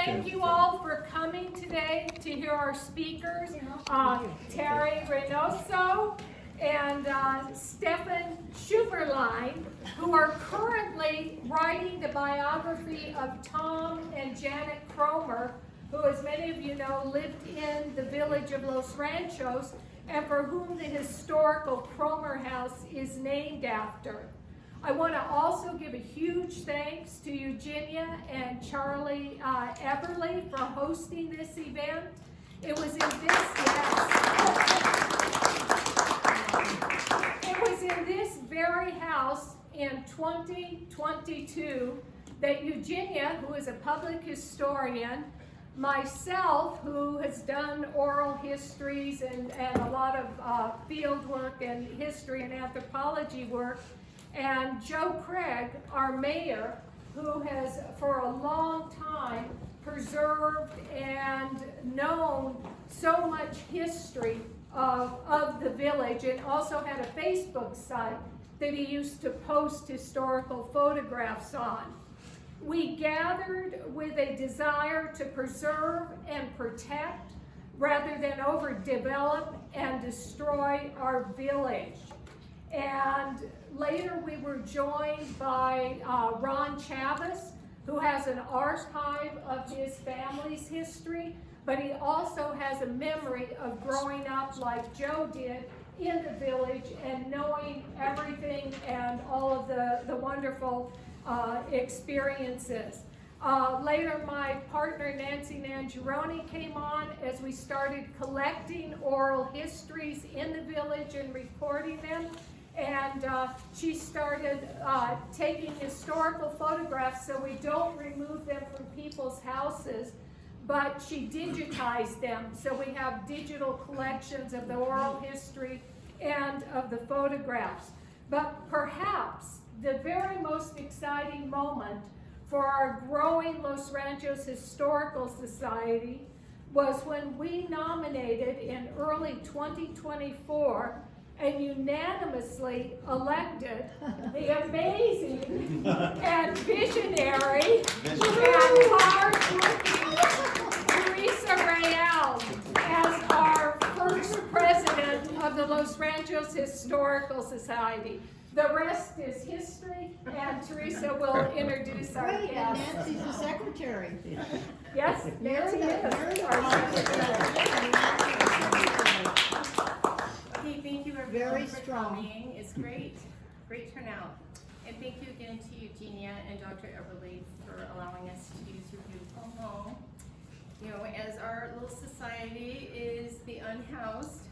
thank you all for coming today to hear our speakers, Teri, Reynoso, and Stefan Schoberlein, who are currently writing the biography of Tom and Janet Kromer, who, as many of you know, lived in the village of Los Ranchos, and for whom the historical Kromer house is named after. I want to also give a huge thanks to Eugenia and Charlie Eberly for hosting this event. It was in this very house in 2022 that Eugenia, who is a public historian, myself, who has done oral histories and a lot of field work and history and anthropology work, and Joe Craig, our mayor, who has for a long time preserved and known so much history of the village, and also had a Facebook site that he used to post historical photographs on. We gathered with a desire to preserve and protect rather than overdevelop and destroy our village. And later we were joined by Ron Chavez, who has an archive of his family's history, but he also has a memory of growing up like Joe did in the village and knowing everything and all of the wonderful experiences. Later, my partner Nancy Nangeroni came on as we started collecting oral histories in the village and recording them. And she started taking historical photographs so we don't remove them from people's houses, but she digitized them. So we have digital collections of the oral history and of the photographs. But perhaps the very most exciting moment for our growing Los Ranchos Historical Society was when we nominated in early 2024 and unanimously elected the amazing and visionary and hard-working Teresa Real as our first president of the Los Ranchos Historical Society. The rest is history, and Teresa will introduce our guest. And Nancy's the secretary. Yes, Nancy is our secretary. Okay, thank you everyone Very for strong. coming. It's great turnout. And thank you again to Eugenia and Dr. Eberly for allowing us to use your beautiful home. You know, as our little society is the unhoused,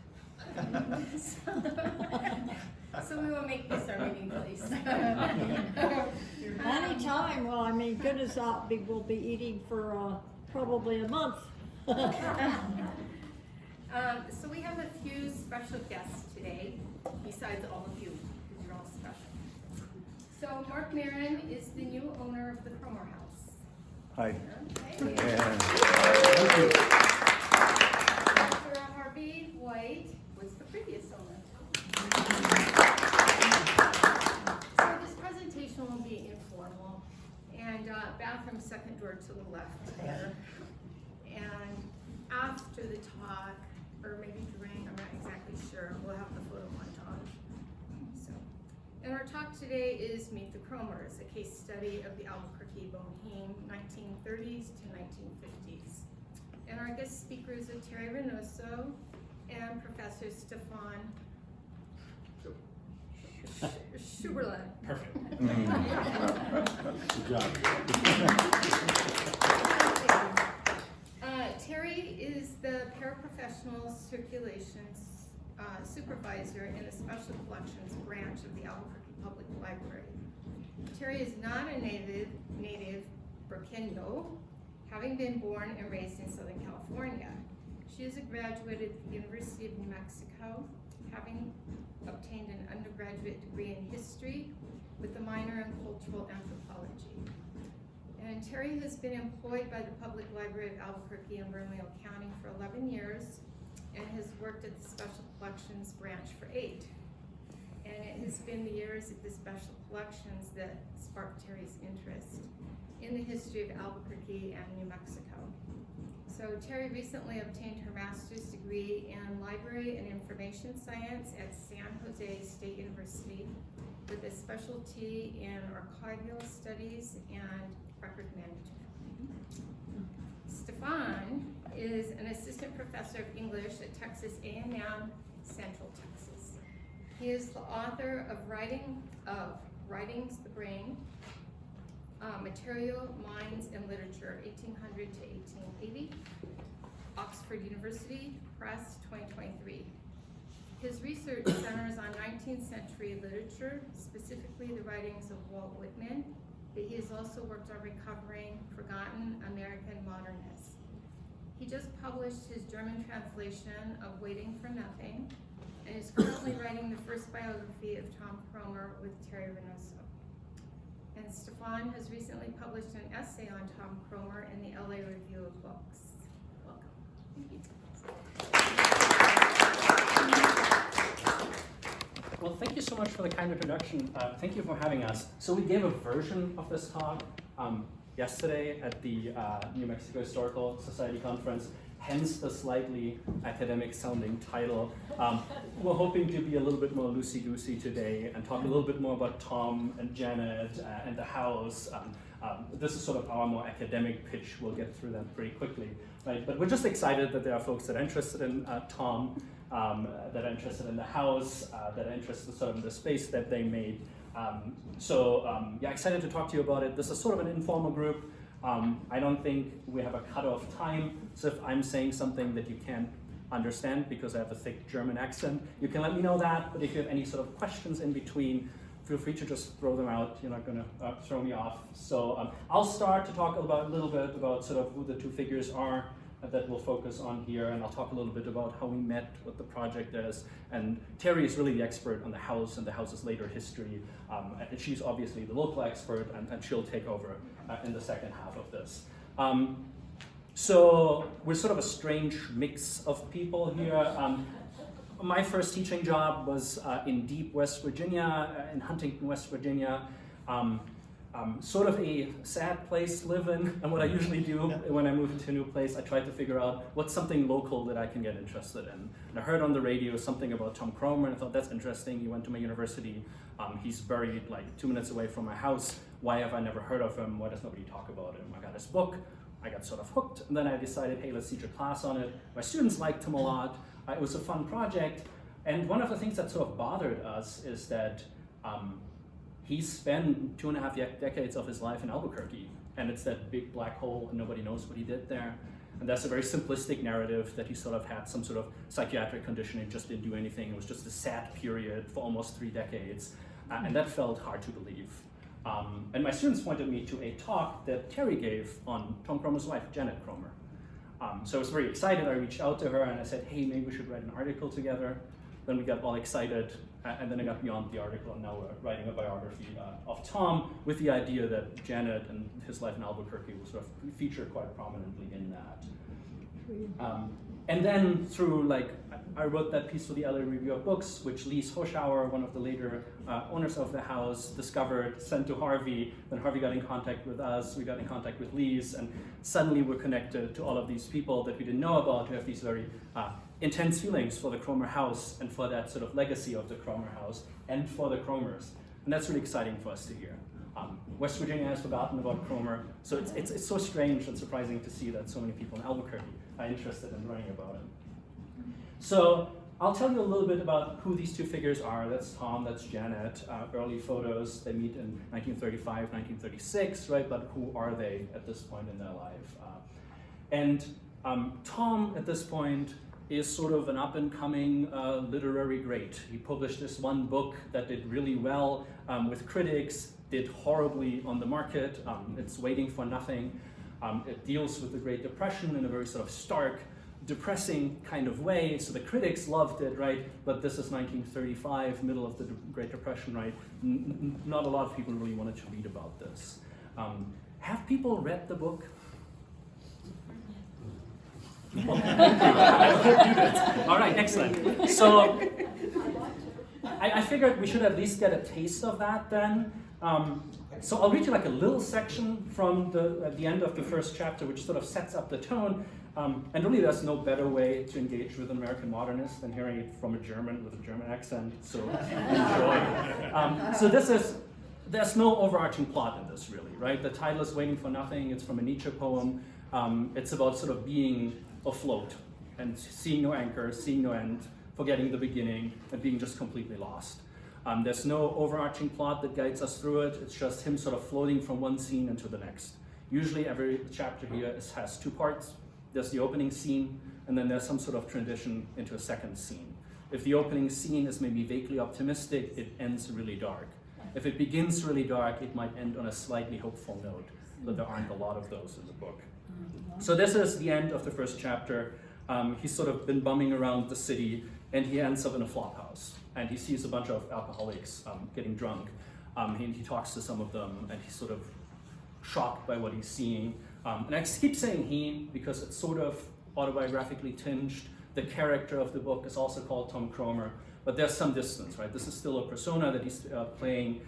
so we will make this our meeting place. Anytime, well, I mean, goodness, we'll be eating for probably a month. So we have a few special guests today, besides all of you, because you're all special. So Mark Marin is the new owner of the Kromer House. Hi. Okay. Yeah. Dr. Harvey White was the previous owner. So this presentation will be informal, and bathroom second door to the left there. And after the talk, or maybe during, I'm not exactly sure, we'll have the photo montage. So, and our talk today is Meet the Kromers, a case study of the Albuquerque Boheme 1930s to 1950s. And our guest speakers are Teri Reynoso and Professor Stefan Schoberlein. Perfect. Good job. Teri is the paraprofessional circulations supervisor in the Special Collections branch of the Albuquerque Public Library. Teri is not a native Burqueño, having been born and raised in Southern California. She is a graduate at the University of New Mexico, having obtained an undergraduate degree in history with a minor in cultural anthropology. And Teri has been employed by the Public Library of Albuquerque and Bernalillo County for 11 years and has worked at the Special Collections branch for 8. And it has been the years at the Special Collections that sparked Teri's interest in the history of Albuquerque and New Mexico. So Teri recently obtained her master's degree in library and information science at San Jose State University with a specialty in archival studies and record management. Stefan is an assistant professor of English at Texas A&M Central Texas. He is the author of Writing's the Brain, Material, Minds, and Literature, 1800 to 1880, Oxford University Press, 2023. His research centers on 19th century literature, specifically the writings of Walt Whitman, but he has also worked on recovering forgotten American modernists. He just published his German translation of Waiting for Nothing, and is currently writing the first biography of Tom Kromer with Teri Reynoso. And Stefan has recently published an essay on Tom Kromer in the LA Review of Books. Welcome. Well, thank you so much for the kind introduction. Thank you for having us. So we gave a version of this talk yesterday at the New Mexico Historical Society conference, hence the slightly academic sounding title. We're hoping to be a little bit more loosey-goosey today and talk a little bit more about Tom and Janet and the house. This is sort of our more academic pitch. We'll get through that pretty quickly, right? But we're just excited that there are folks that are interested in Tom, that are interested in the house, that are interested sort of in the space that they made. Yeah, excited to talk to you about it. This is sort of an informal group. I don't think we have a cutoff time, so if I'm saying something that you can't understand because I have a thick German accent, you can let me know that, but if you have any sort of questions in between, feel free to just throw them out. You're not gonna throw me off. So I'll start to talk about a little bit about sort of who the two figures are that we'll focus on here, and I'll talk a little bit about how we met, what the project is, and Teri is really the expert on the house and the house's later history, and she's obviously the local expert, and she'll take over in the second half of this. So we're sort of a strange mix of people here. My first teaching job was in deep West Virginia, in Huntington, West Virginia. Sort of a sad place to live in, and what I usually do when I move into a new place, I try to figure out what's something local that I can get interested in. And I heard on the radio something about Tom Kromer, and I thought that's interesting. He went to my university. He's buried like 2 minutes away from my house. Why have I never heard of him? Why does nobody talk about him? I got his book. I got sort of hooked, and then I decided, hey, let's teach a class on it. My students liked him a lot. It was a fun project, and one of the things that sort of bothered us is that he spent 2.5 decades of his life in Albuquerque, and it's that big black hole and nobody knows what he did there. And that's a very simplistic narrative that he sort of had some sort of psychiatric condition and just didn't do anything. It was just a sad period for almost 3 decades, and that felt hard to believe. And my students pointed me to a talk that Teri gave on Tom Kromer's wife, Janet Kromer. So I was very excited. I reached out to her and I said, hey, maybe we should write an article together. Then we got all excited, and then I got beyond the article, and now we're writing a biography of Tom with the idea that Janet and his life in Albuquerque will sort of feature quite prominently in that. And then through, I wrote that piece for the LA Review of Books, which Lise Hoschauer, one of the later owners of the house, discovered, sent to Harvey. Then Harvey got in contact with us, we got in contact with Lise, and suddenly we're connected to all of these people that we didn't know about, who have these very intense feelings for the Kromer house and for that sort of legacy of the Kromer house and for the Kromers. And that's really exciting for us to hear. West Virginia has forgotten about Kromer, so it's so strange and surprising to see that so many people in Albuquerque are interested in writing about it. So I'll tell you a little bit about who these two figures are. That's Tom, that's Janet. Early photos, they meet in 1935, 1936, right? But who are they at this point in their life? And Tom, at this point, is sort of an up-and-coming literary great. He published this one book that did really well with critics, did horribly on the market. It's Waiting for Nothing. It deals with the Great Depression in a very sort of stark, depressing kind of way. So the critics loved it, right? But this is 1935, middle of the Great Depression, right? Not a lot of people really wanted to read about this. Have people read the book? Well, thank you. I hope you did. All right, excellent. So I figured we should at least get a taste of that then. So I'll read you like a little section from the end of the first chapter, which sort of sets up the tone. And really, there's no better way to engage with an American modernist than hearing it from a German with a German accent. So enjoy. So there's no overarching plot in this, really, right? The title is Waiting for Nothing. It's from a Nietzsche poem. It's about sort of being afloat and seeing no anchor, seeing no end, forgetting the beginning, and being just completely lost. There's no overarching plot that guides us through it. It's just him sort of floating from one scene into the next. Usually every chapter here has two parts. There's the opening scene, and then there's some sort of transition into a second scene. If the opening scene is maybe vaguely optimistic, it ends really dark. If it begins really dark, it might end on a slightly hopeful note, but there aren't a lot of those in the book. So this is the end of the first chapter. He's sort of been bumming around the city, and he ends up in a flop house. And he sees a bunch of alcoholics getting drunk. He talks to some of them, and he's sort of shocked by what he's seeing. And I keep saying he because it's sort of autobiographically tinged. The character of the book is also called Tom Kromer, but there's some distance, right? This is still a persona that he's playing.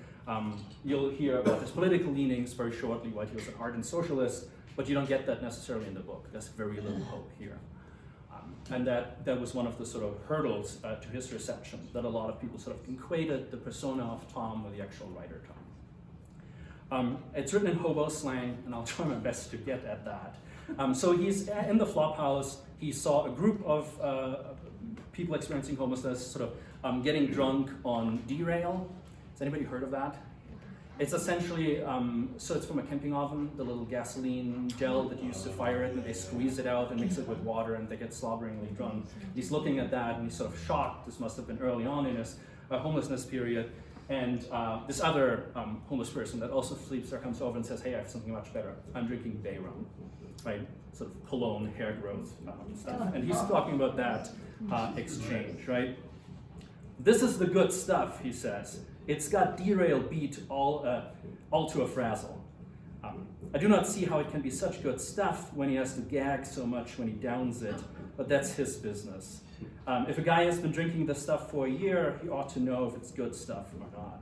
You'll hear about his political leanings very shortly, why he was an ardent socialist, but you don't get that necessarily in the book. There's very little hope here. And that was one of the sort of hurdles to his reception, that a lot of people sort of equated the persona of Tom with the actual writer Tom. It's written in hobo slang, and I'll try my best to get at that. So he's in the flop house. He saw a group of people experiencing homelessness sort of getting drunk on derail. Has anybody heard of that? It's essentially, so it's from a camping oven, the little gasoline gel that you use to fire it, and they squeeze it out and mix it with water, and they get slobberingly drunk. He's looking at that, and he's sort of shocked. This must have been early on in his homelessness period. And this other homeless person that also sleeps there comes over and says, hey, I have something much better. I'm drinking bay rum, right? Sort of cologne, hair growth stuff. And he's talking about that exchange, right? This is the good stuff, he says. It's got derail beat all to a frazzle. I do not see how it can be such good stuff when he has to gag so much when he downs it, but that's his business. If a guy has been drinking this stuff for a year, he ought to know if it's good stuff or not.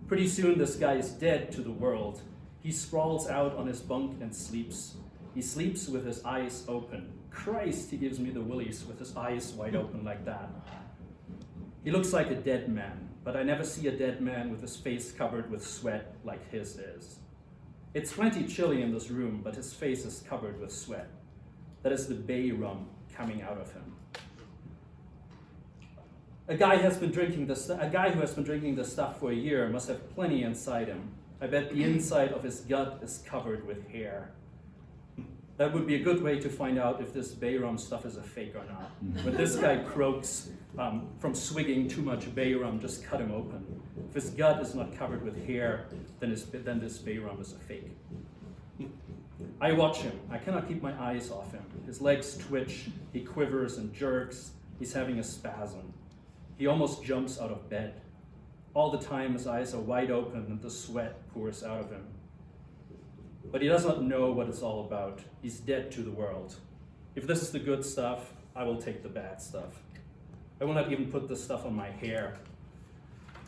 Pretty soon this guy is dead to the world. He sprawls out on his bunk and sleeps. He sleeps with his eyes open. Christ, he gives me the willies with his eyes wide open like that. He looks like a dead man, but I never see a dead man with his face covered with sweat like his is. It's plenty chilly in this room, but his face is covered with sweat. That is the bay rum coming out of him. A guy who has been drinking this stuff for a year must have plenty inside him. I bet the inside of his gut is covered with hair. That would be a good way to find out if this bay rum stuff is a fake or not. When this guy croaks from swigging too much bay rum, just cut him open. If his gut is not covered with hair, then this bay rum is a fake. I watch him. I cannot keep my eyes off him. His legs twitch, he quivers and jerks. He's having a spasm. He almost jumps out of bed. All the time his eyes are wide open and the sweat pours out of him. But he does not know what it's all about. He's dead to the world. If this is the good stuff, I will take the bad stuff. I will not even put this stuff on my hair.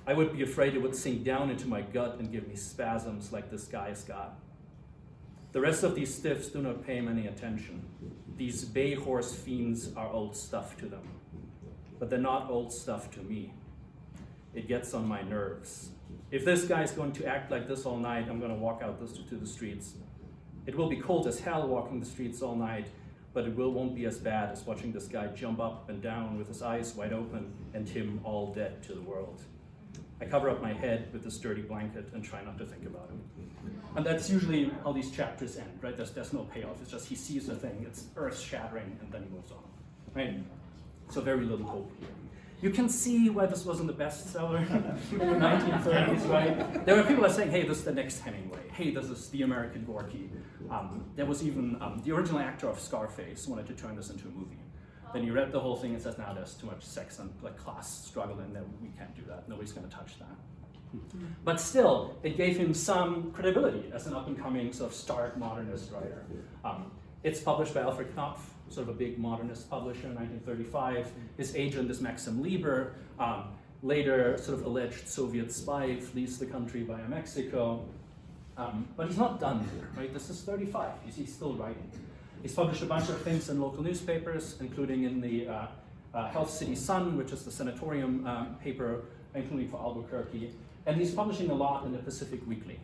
I would be afraid it would sink down into my gut and give me spasms like this guy's got. The rest of these stiffs do not pay him any attention. These bay horse fiends are old stuff to them. But they're not old stuff to me. It gets on my nerves. If this guy's going to act like this all night, I'm going to walk out to the streets. It will be cold as hell walking the streets all night, but it won't be as bad as watching this guy jump up and down with his eyes wide open and him all dead to the world. I cover up my head with this dirty blanket and try not to think about him. And that's usually how these chapters end, right? There's no payoff. It's just he sees a thing, it's earth-shattering, and then he moves on, right? So very little hope here. You can see why this wasn't the bestseller in the 1930s, right? There were people that saying, hey, this is the next Hemingway. Hey, this is the American Gorky. There was even the original actor of Scarface wanted to turn this into a movie. Then he read the whole thing and says, now there's too much sex and like class struggle in there. We can't do that. Nobody's going to touch that. But still, it gave him some credibility as an up-and-coming sort of stark modernist writer. It's published by Alfred Knopf, sort of a big modernist publisher in 1935. His agent is Maxim Lieber, later sort of alleged Soviet spy, flees the country via Mexico. But he's not done here, right? This is 35, he's still writing. He's published a bunch of things in local newspapers, including in the Health City Sun, which is the sanatorium paper, including for Albuquerque. And he's publishing a lot in the Pacific Weekly,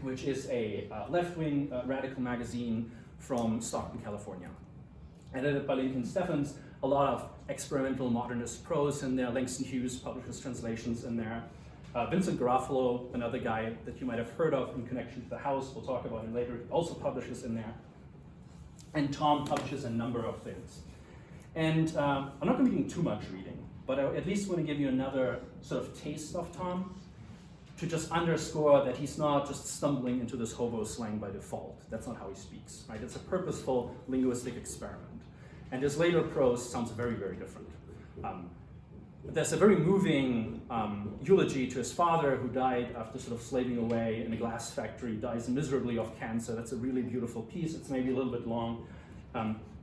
which is a left-wing radical magazine from Stockton, California. Edited by Lincoln Steffens, a lot of experimental modernist prose in there. Langston Hughes publishes translations in there. Vincent Garofalo, another guy that you might have heard of in connection to the house, we'll talk about him later, also publishes in there. And Tom publishes a number of things. And I'm not going to be doing too much reading, but I at least want to give you another sort of taste of Tom to just underscore that he's not just stumbling into this hobo slang by default. That's not how he speaks, right? It's a purposeful linguistic experiment. And his later prose sounds very, very different. There's a very moving eulogy to his father, who died after sort of slaving away in a glass factory, dies miserably of cancer. That's a really beautiful piece. It's maybe a little bit long.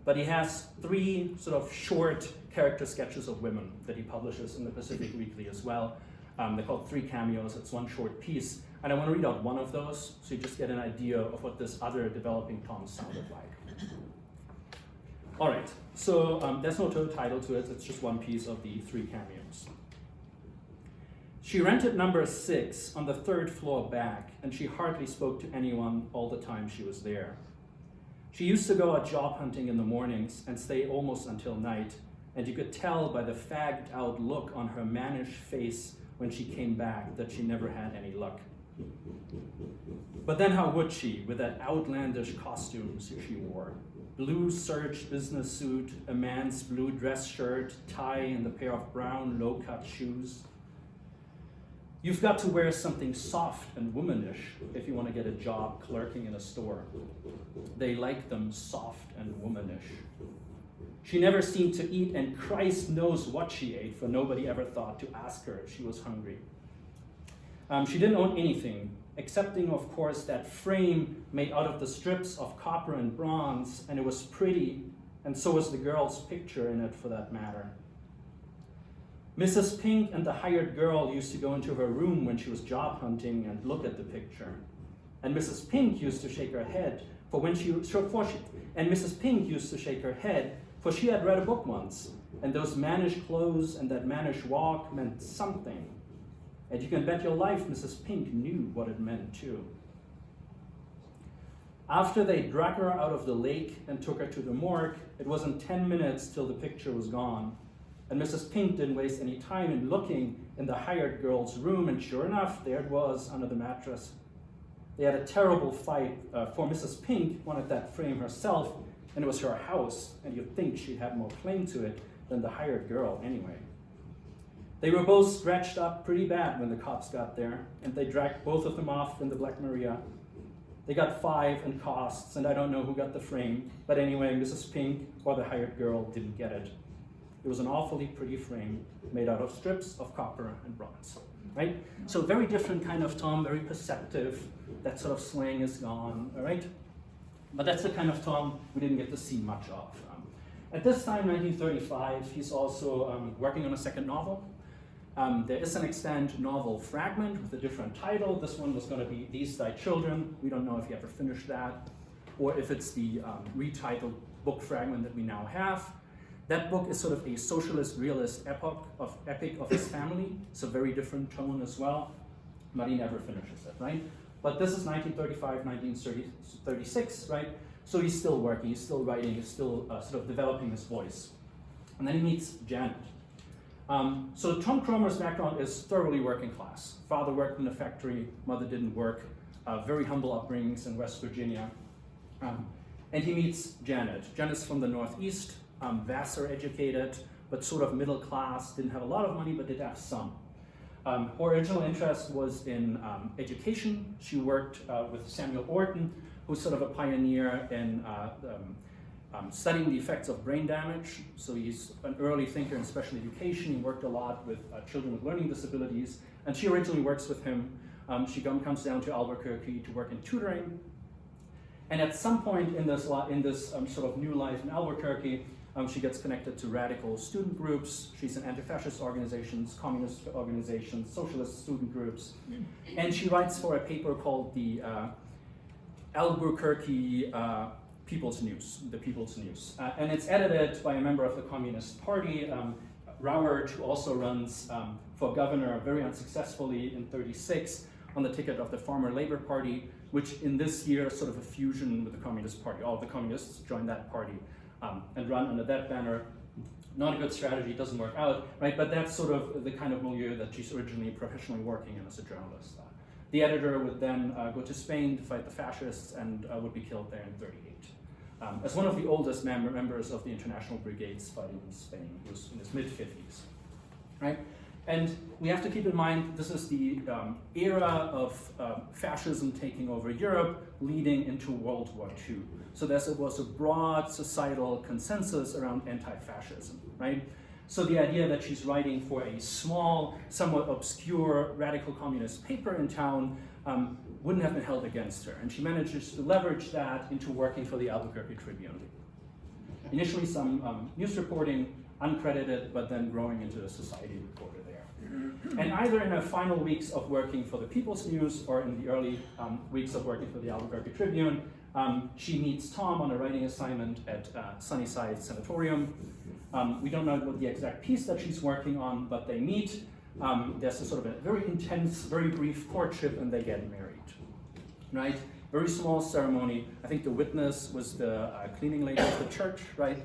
But he has 3 sort of short character sketches of women that he publishes in the Pacific Weekly as well. They're called 3 cameos. It's 1 short piece. And I want to read out one of those so you just get an idea of what this other developing Tom sounded like. All right, so there's no title to it. It's just one piece of the 3 cameos. She rented number 6 on the 3rd floor back, and she hardly spoke to anyone all the time she was there. She used to go out job hunting in the mornings and stay almost until night, and you could tell by the fagged out look on her mannish face when she came back that she never had any luck. But then how would she, with that outlandish costumes she wore? Blue serge business suit, a man's blue dress shirt, tie, and a pair of brown low-cut shoes. You've got to wear something soft and womanish if you want to get a job clerking in a store. They like them soft and womanish. She never seemed to eat, and Christ knows what she ate, for nobody ever thought to ask her if she was hungry. She didn't own anything, excepting, of course, that frame made out of the strips of copper and bronze, and it was pretty, and so was the girl's picture in it, for that matter. Mrs. Pink and the hired girl used to go into her room when she was job hunting and look at the picture. And Mrs. Pink used to shake her head, for she had read a book once, and those mannish clothes and that mannish walk meant something. And you can bet your life Mrs. Pink knew what it meant too. After they dragged her out of the lake and took her to the morgue, it wasn't 10 minutes till the picture was gone. And Mrs. Pink didn't waste any time in looking in the hired girl's room, and sure enough, there it was under the mattress. They had a terrible fight, for Mrs. Pink wanted that frame herself, and it was her house, and you'd think she'd have more claim to it than the hired girl anyway. They were both scratched up pretty bad when the cops got there, and they dragged both of them off in the Black Maria. They got 5 in costs, and I don't know who got the frame, but anyway, Mrs. Pink or the hired girl didn't get it. It was an awfully pretty frame made out of strips of copper and bronze, right? So very different kind of Tom, very perceptive. That sort of slang is gone, all right? But that's the kind of Tom we didn't get to see much of. At this time, 1935, he's also working on a second novel. There is an extant novel fragment with a different title. This one was going to be These Thy Children. We don't know if he ever finished that, or if it's the retitled book fragment that we now have. That book is sort of a socialist realist epic of his family. It's a very different tone as well, but he never finishes it, right? But this is 1935, 1936, right? So he's still working, he's still writing, he's still sort of developing his voice. And then he meets Janet. So Tom Kromer's background is thoroughly working class. Father worked in a factory, mother didn't work, very humble upbringings in West Virginia. And he meets Janet. Janet's from the Northeast, Vassar educated, but sort of middle class, didn't have a lot of money, but did have some. Her original interest was in education. She worked with Samuel Orton, who's sort of a pioneer in studying the effects of brain damage. So he's an early thinker in special education. He worked a lot with children with learning disabilities, and she originally works with him. She comes down to Albuquerque to work in tutoring. And at some point in this sort of new life in Albuquerque, she gets connected to radical student groups. She's in anti-fascist organizations, communist organizations, socialist student groups. And she writes for a paper called the Albuquerque People's News, the People's News. And it's edited by a member of the Communist Party, Rauert, who also runs for governor very unsuccessfully in '36 on the ticket of the Farmer Labor Party, which in this year is sort of a fusion with the Communist Party. All of the communists joined that party and run under that banner. Not a good strategy, doesn't work out, right? But that's sort of the kind of milieu that she's originally professionally working in as a journalist. The editor would then go to Spain to fight the fascists and would be killed there in '38. As one of the oldest members of the international brigades fighting in Spain, he was in his mid-50s, right? And we have to keep in mind, this is the era of fascism taking over Europe, leading into World War II. So there was a broad societal consensus around anti-fascism, right? So the idea that she's writing for a small, somewhat obscure radical communist paper in town wouldn't have been held against her. And she manages to leverage that into working for the Albuquerque Tribune. Initially some news reporting, uncredited, but then growing into a society reporter there. And either in her final weeks of working for the People's News or in the early weeks of working for the Albuquerque Tribune, she meets Tom on a writing assignment at Sunnyside Sanatorium. We don't know what the exact piece that she's working on, but they meet. There's a sort of a very intense, very brief courtship, and they get married, right? Very small ceremony. I think the witness was the cleaning lady of the church, right?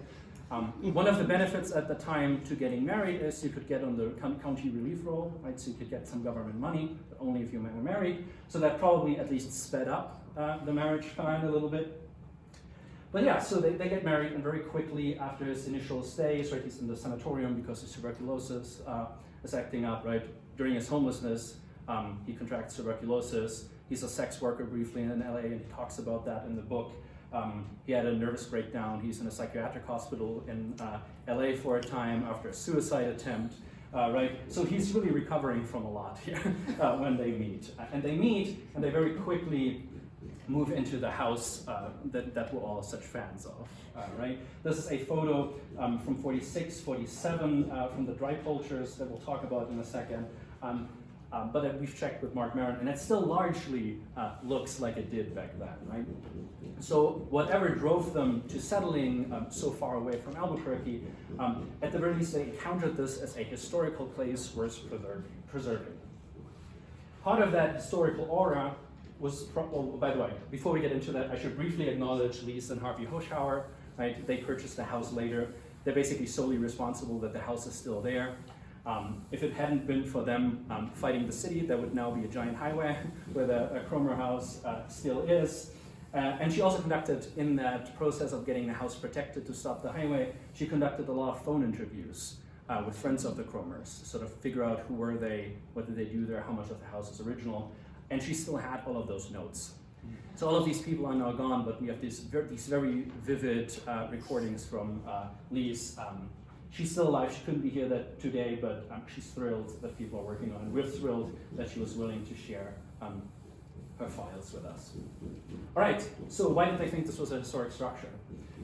One of the benefits at the time to getting married is you could get on the county relief roll, right? So you could get some government money, but only if you were married. So that probably at least sped up the marriage time a little bit. But yeah, so they get married, and very quickly after his initial stay, right, he's in the sanatorium because his tuberculosis is acting up, right? During his homelessness, he contracts tuberculosis. He's a sex worker briefly in LA, and he talks about that in the book. He had a nervous breakdown. He's in a psychiatric hospital in LA for a time after a suicide attempt, right? So he's really recovering from a lot here when they meet. And they very quickly move into the house that we're all such fans of, right? This is a photo from 46, 47 from the dry cultures that we'll talk about in a second. But we've checked with Mark Maron, and it still largely looks like it did back then, right? So whatever drove them to settling so far away from Albuquerque, at the very least they encountered this as a historical place worth preserving. Part of that historical aura was, by the way, before we get into that, I should briefly acknowledge Lise and Harvey Hoschauer, right? They purchased the house later. They're basically solely responsible that the house is still there. If it hadn't been for them fighting the city, there would now be a giant highway where the Kromer house still is. And she also conducted, in that process of getting the house protected to stop the highway, she conducted a lot of phone interviews with friends of the Kromers to sort of figure out who were they, what did they do there, how much of the house is original. And she still had all of those notes. So all of these people are now gone, but we have these very vivid recordings from Lise. She's still alive. She couldn't be here today, but she's thrilled that people are working on it. We're thrilled that she was willing to share her files with us. All right, so why did they think this was a historic structure?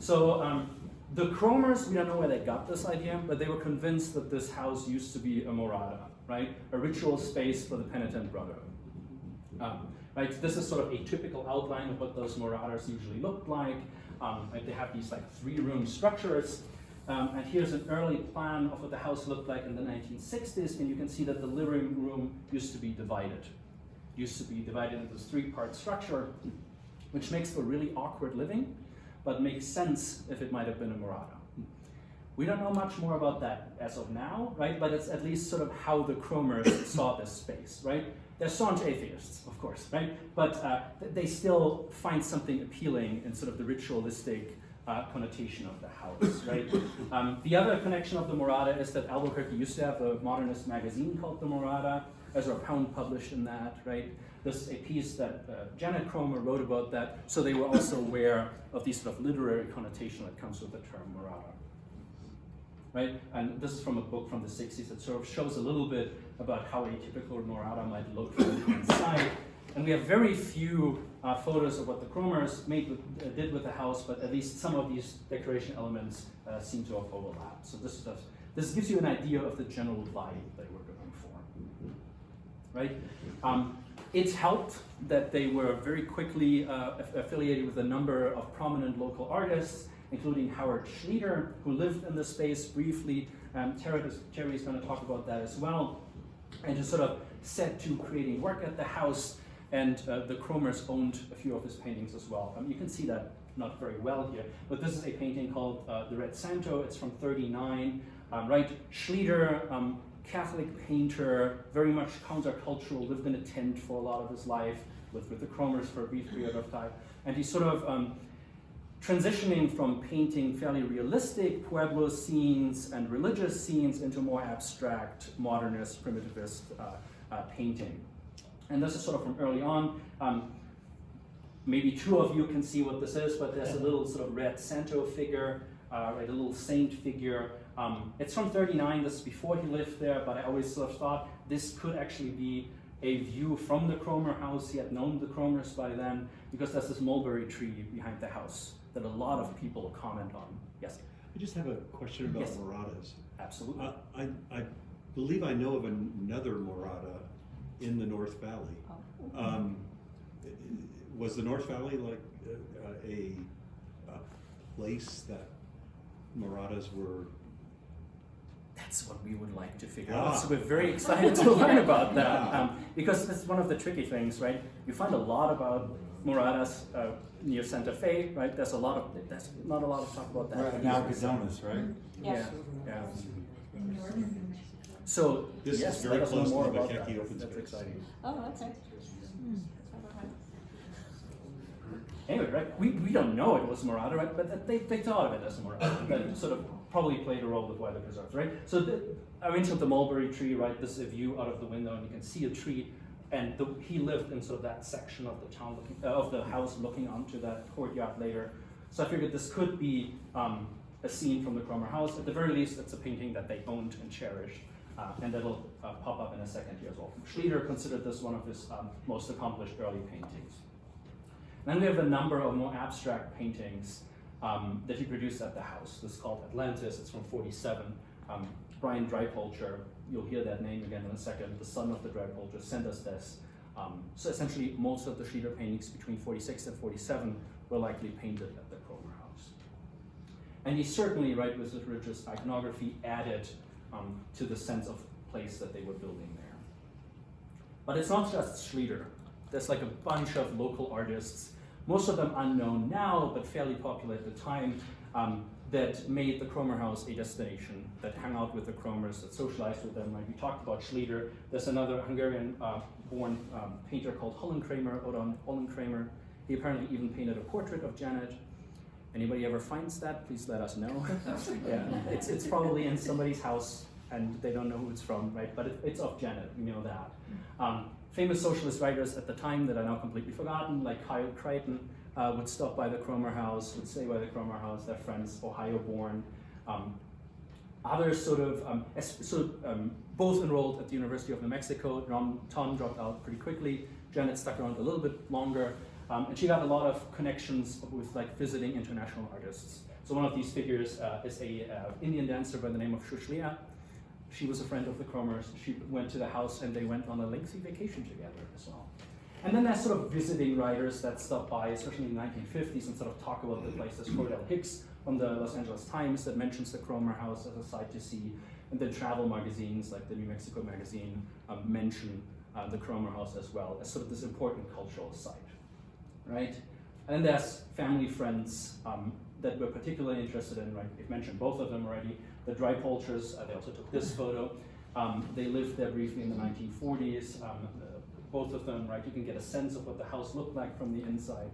So the Kromers, we don't know where they got this idea, but they were convinced that this house used to be a morada, right? A ritual space for the penitent brotherhood. Right, this is sort of a typical outline of what those moradas usually looked like. Right, they have these like 3-room structures. And here's an early plan of what the house looked like in the 1960s, and you can see that the living room used to be divided. Into this 3-part structure, which makes for really awkward living, but makes sense if it might have been a morada. We don't know much more about that as of now, right? But it's at least sort of how the Kromers saw this space, right? They're staunch atheists, of course, right? But they still find something appealing in sort of the ritualistic connotation of the house, right? The other connection of the morada is that Albuquerque used to have a modernist magazine called The Morada. Ezra Pound published in that, right? This is a piece that Janet Kromer wrote about that, so they were also aware of the sort of literary connotation that comes with the term morada, right? And this is from a book from the 60s that sort of shows a little bit about how a typical morada might look from the inside. And we have very few photos of what the Kromers did with the house, but at least some of these decoration elements seem to have overlapped. So this gives you an idea of the general vibe they were going for, right? It helped that they were very quickly affiliated with a number of prominent local artists, including Howard Schlieder, who lived in the space briefly. Teri is going to talk about that as well. And just sort of set to creating work at the house, and the Kromers owned a few of his paintings as well. You can see that not very well here, but this is a painting called The Red Santo. It's from '39, right? Schlieder, Catholic painter, very much countercultural, lived in a tent for a lot of his life with the Kromers for a brief period of time. And he's sort of transitioning from painting fairly realistic pueblo scenes and religious scenes into more abstract, modernist, primitivist painting. And this is sort of from early on. Maybe two of you can see what this is, but there's a little sort of red Santo figure, right, a little saint figure. It's from '39, this is before he lived there, but I always sort of thought this could actually be a view from the Kromer house. He had known the Kromers by then, because there's this mulberry tree behind the house that a lot of people comment on. Yes? I just have a question about Yes. moradas. Absolutely. I believe I know of another morada in the North Valley. Was the North Valley like a place that moradas were? That's what we would like to figure out. So we're very excited to learn about that, because that's one of the tricky things, right? You find a lot about moradas near Santa Fe, right? There's not a lot of talk about that. Right, now Gazonas, right? Yeah. So This yes, is very let us know close to more the about Albuquerque that. open That's space. exciting. Oh, okay. Anyway, right? We don't know it was morada, right? But they thought of it as a morada. That sort of probably played a role with why they're preserved, right? So I mentioned the mulberry tree, right? This is a view out of the window, and you can see a tree. And he lived in sort of that section of the town, of the house, looking onto that courtyard later. So I figured this could be a scene from the Kromer house. At the very least, it's a painting that they owned and cherished, and that'll pop up in a second here as well. Schlieder considered this one of his most accomplished early paintings. Then we have a number of more abstract paintings that he produced at the house. This is called Atlantis. It's from '47. Brian Dreipolcher, you'll hear that name again in a second, the son of the Dreipolcher, sent us this. So essentially, most of the Schlieder paintings between '46 and '47 were likely painted at the Kromer house. And he certainly, right, with his religious iconography, added to the sense of place that they were building there. But it's not just Schlieder. There's like a bunch of local artists, most of them unknown now, but fairly popular at the time, that made the Kromer house a destination, that hung out with the Kromers, that socialized with them. Like we talked about Schlieder. There's another Hungarian-born painter called Odon Hollenkramer. He apparently even painted a portrait of Janet. Anybody ever finds that, please let us know. Yeah, it's probably in somebody's house, and they don't know who it's from, right? But it's of Janet, we know that. Famous socialist writers at the time that are now completely forgotten, like Kyle Crichton, would stop by the Kromer house, would stay by the Kromer house, their friends, Ohio-born. Others sort of, both enrolled at the University of New Mexico. Tom dropped out pretty quickly. Janet stuck around a little bit longer. And she got a lot of connections with like visiting international artists. So one of these figures is a Indian dancer by the name of Shushlia. She was a friend of the Kromers. She went to the house and they went on a lengthy vacation together as well. And then there's sort of visiting writers that stop by, especially in the 1950s, and sort of talk about the place. There's Cordell Hicks from the Los Angeles Times that mentions the Kromer house as a sight to see. And then travel magazines like the New Mexico magazine mention the Kromer house as well as sort of this important cultural site, right? And then there's family friends that we're particularly interested in, right? We've mentioned both of them already. The Dreipolchers, they also took this photo. They lived there briefly in the 1940s. Both of them, right, you can get a sense of what the house looked like from the inside.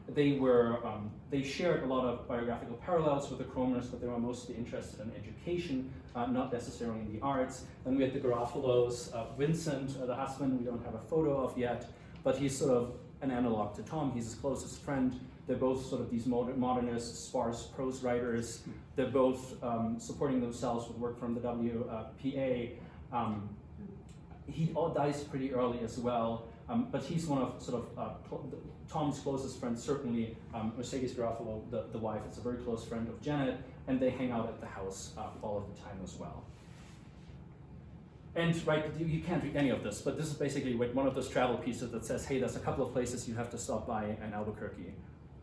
They shared a lot of biographical parallels with the Kromers, but they were mostly interested in education, not necessarily in the arts. Then we had the Garafolos, Vincent, the husband, we don't have a photo of yet, but he's sort of an analog to Tom. He's his closest friend. They're both sort of these modernist, sparse prose writers. They're both supporting themselves with work from the WPA. He dies pretty early as well. but he's one of sort of Tom's closest friends, certainly. Mercedes Garofalo, the wife, is a very close friend of Janet, and they hang out at the house all of the time as well. And right, you can't read any of this, but this is basically one of those travel pieces that says, hey, there's a couple of places you have to stop by in Albuquerque.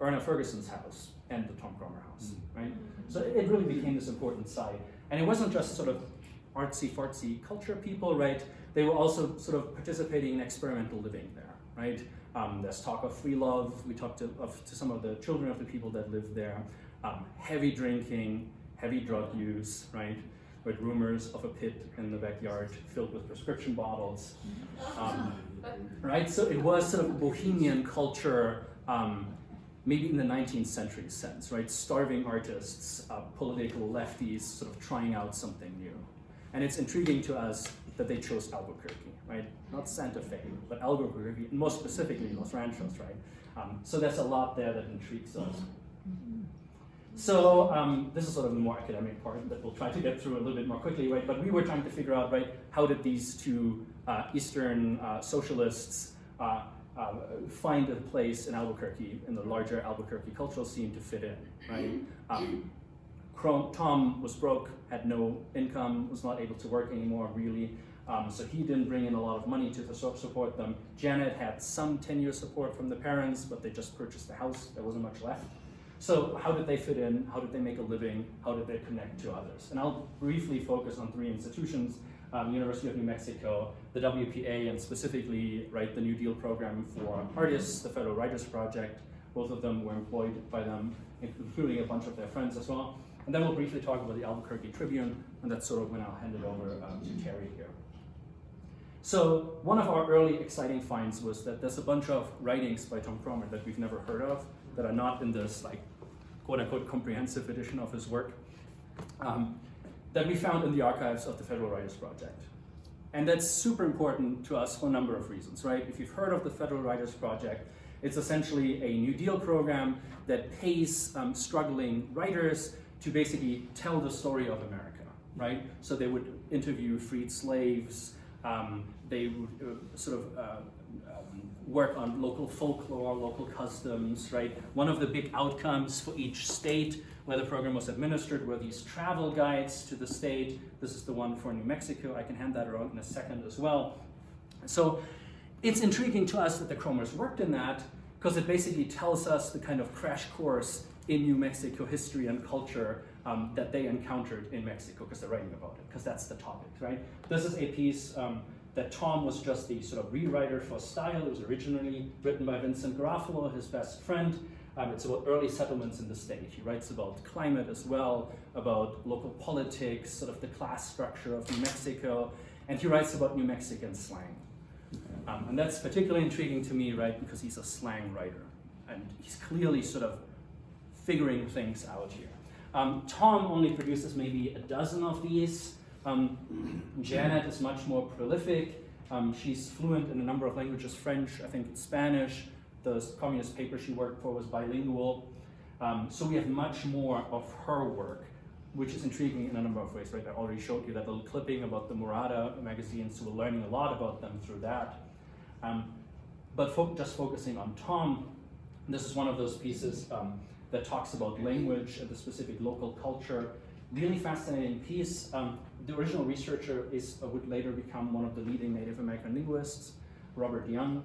Erna Ferguson's house and the Tom Kromer house, right? So it really became this important site. And it wasn't just sort of artsy-fartsy culture people, right? They were also sort of participating in experimental living there, right? There's talk of free love. We talked to some of the children of the people that lived there. Heavy drinking, heavy drug use, right? With rumors of a pit in the backyard filled with prescription bottles, right? So it was sort of bohemian culture, maybe in the 19th century sense, right? Starving artists, political lefties, sort of trying out something new. And it's intriguing to us that they chose Albuquerque, right? Not Santa Fe, but Albuquerque, and more specifically Los Ranchos, right? So there's a lot there that intrigues us. So this is sort of the more academic part that we'll try to get through a little bit more quickly, right? But we were trying to figure out, right, how did these two Eastern socialists find a place in Albuquerque, in the larger Albuquerque cultural scene to fit in, right? Tom was broke, had no income, was not able to work anymore, really. So he didn't bring in a lot of money to support them. Janet had some tenure support from the parents, but they just purchased a house. There wasn't much left. So how did they fit in? How did they make a living? How did they connect to others? And I'll briefly focus on three institutions: University of New Mexico, the WPA, and specifically, right, the New Deal program for artists, the Federal Writers Project. Both of them were employed by them, including a bunch of their friends as well. And then we'll briefly talk about the Albuquerque Tribune, and that's sort of when I'll hand it over to Teri here. So one of our early exciting finds was that there's a bunch of writings by Tom Kromer that we've never heard of, that are not in this, like, quote-unquote comprehensive edition of his work, that we found in the archives of the Federal Writers Project. And that's super important to us for a number of reasons, right? If you've heard of the Federal Writers Project, it's essentially a New Deal program that pays struggling writers to basically tell the story of America, right? So they would interview freed slaves, they would work on local folklore, local customs, right? One of the big outcomes for each state where the program was administered were these travel guides to the state. This is the one for New Mexico. I can hand that around in a second as well. So it's intriguing to us that the Kromers worked in that, because it basically tells us the kind of crash course in New Mexico history and culture that they encountered in Mexico, because they're writing about it, because that's the topic, right? This is a piece that Tom was just the sort of rewriter for style. It was originally written by Vincent Garofalo, his best friend. It's about early settlements in the state. He writes about climate as well, about local politics, sort of the class structure of New Mexico, and he writes about New Mexican slang. And that's particularly intriguing to me, right, because he's a slang writer, and he's clearly sort of figuring things out here. Tom only produces maybe a dozen of these. Janet is much more prolific. She's fluent in a number of languages, French, I think Spanish. The communist paper she worked for was bilingual. So we have much more of her work, which is intriguing in a number of ways, right? I already showed you that little clipping about the Morada magazine, so we're learning a lot about them through that. But just focusing on Tom, this is one of those pieces that talks about language and the specific local culture. Really fascinating piece. The original researcher would later become one of the leading Native American linguists, Robert Young.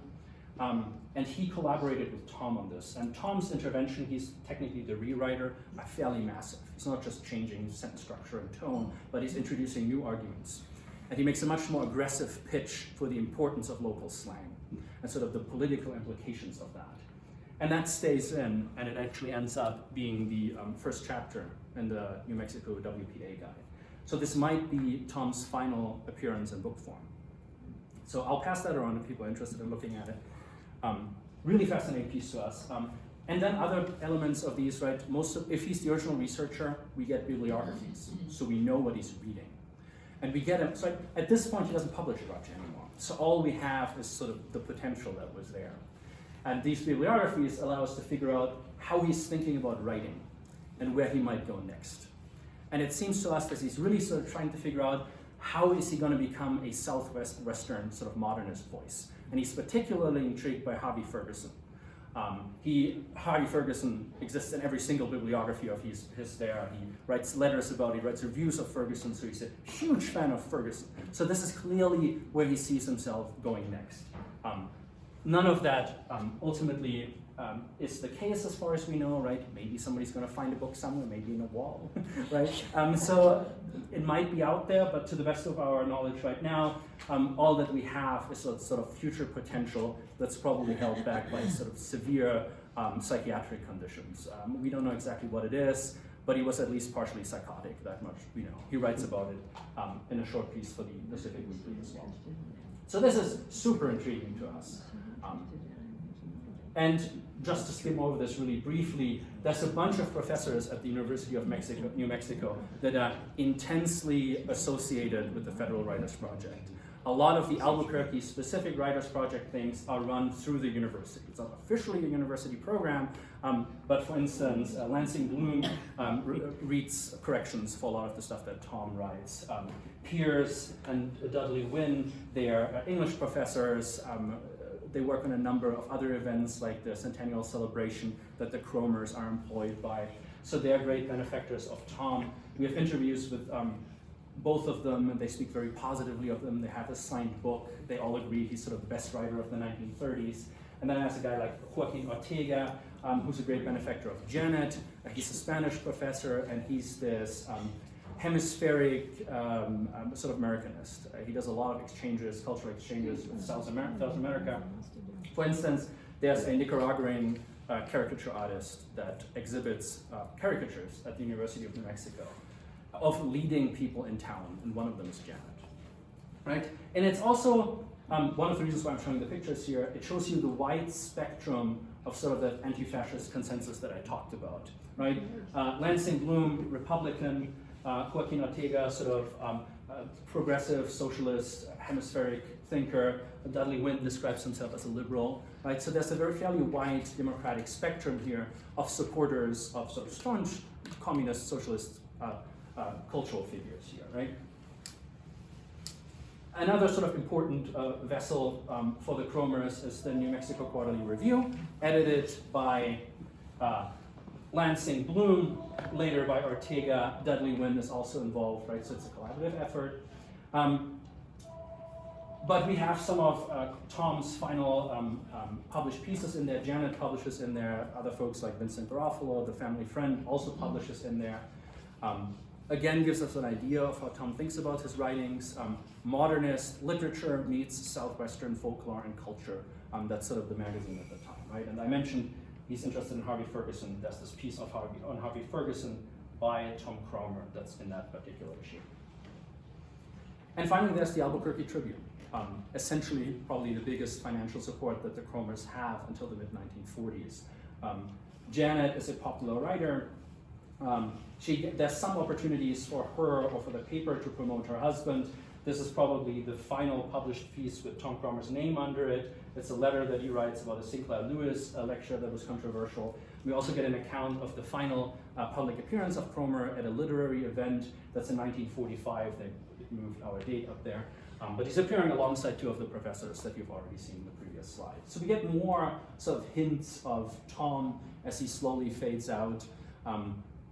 And he collaborated with Tom on this. And Tom's intervention, he's technically the rewriter, are fairly massive. He's not just changing sentence structure and tone, but he's introducing new arguments. And he makes a much more aggressive pitch for the importance of local slang and sort of the political implications of that. And that stays in, and it actually ends up being the first chapter in the New Mexico WPA guide. So this might be Tom's final appearance in book form. So I'll pass that around if people are interested in looking at it. Really fascinating piece to us. And then other elements of these, right? If he's the original researcher, we get bibliographies, so we know what he's reading. And we get him, so at this point he doesn't publish much anymore. So all we have is sort of the potential that was there. And these bibliographies allow us to figure out how he's thinking about writing and where he might go next. And it seems to us that he's really sort of trying to figure out how is he going to become a Southwestern sort of modernist voice. and he's particularly intrigued by Harvey Ferguson. Harvey Ferguson exists in every single bibliography of his there. He writes letters about it, he writes reviews of Ferguson, so he's a huge fan of Ferguson. So this is clearly where he sees himself going next. None of that ultimately is the case as far as we know, right? Maybe somebody's going to find a book somewhere, maybe in a wall, right? So it might be out there, but to the best of our knowledge right now, all that we have is a sort of future potential that's probably held back by sort of severe psychiatric conditions. We don't know exactly what it is, but he was at least partially psychotic, that much we know. He writes about it in a short piece for the Pacific Weekly as well. So this is super intriguing to us. And just to skim over this really briefly, there's a bunch of professors at the University of New Mexico that are intensely associated with the Federal Writers Project. A lot of the Albuquerque specific Writers Project things are run through the university. It's not officially a university program, but for instance, Lansing Bloom reads corrections for a lot of the stuff that Tom writes. Pierce and Dudley Wynn, they are English professors. They work on a number of other events like the Centennial Celebration that the Kromers are employed by. So they are great benefactors of Tom. We have interviews with both of them, and they speak very positively of them. They have a signed book. They all agree he's sort of the best writer of the 1930s. And then there's a guy like Joaquin Ortega, who's a great benefactor of Janet. He's a Spanish professor, and he's this hemispheric sort of Americanist. He does a lot of exchanges, cultural exchanges with South America. For instance, there's a Nicaraguan caricature artist that exhibits caricatures at the University of New Mexico of leading people in town, and one of them is Janet, right? And it's also, one of the reasons why I'm showing the pictures here, it shows you the wide spectrum of sort of that anti-fascist consensus that I talked about, right? Lansing Bloom, Republican, Joaquin Ortega, sort of progressive, socialist, hemispheric thinker. Dudley Wynn describes himself as a liberal, right? So there's a very fairly wide democratic spectrum here of supporters of sort of staunch communist, socialist cultural figures here, right? Another sort of important vessel for the Kromers is the New Mexico Quarterly Review, edited by Lansing Bloom, later by Ortega. Dudley Wynn is also involved, right? So it's a collaborative effort. But we have some of Tom's final published pieces in there. Janet publishes in there. Other folks like Vincent Garofalo, the family friend, also publishes in there. Again, gives us an idea of how Tom thinks about his writings. Modernist literature meets Southwestern folklore and culture. That's sort of the magazine at the time, right? And I mentioned he's interested in Harvey Ferguson. There's this piece on Harvey Ferguson by Tom Kromer that's in that particular issue. And finally, there's the Albuquerque Tribune. Essentially, probably the biggest financial support that the Kromers have until the mid-1940s. Janet is a popular writer. There's some opportunities for her or for the paper to promote her husband. This is probably the final published piece with Tom Kromer's name under it. It's a letter that he writes about a Sinclair Lewis lecture that was controversial. We also get an account of the final public appearance of Kromer at a literary event that's in 1945. They moved our date up there. But he's appearing alongside two of the professors that you've already seen in the previous slide. So we get more sort of hints of Tom as he slowly fades out.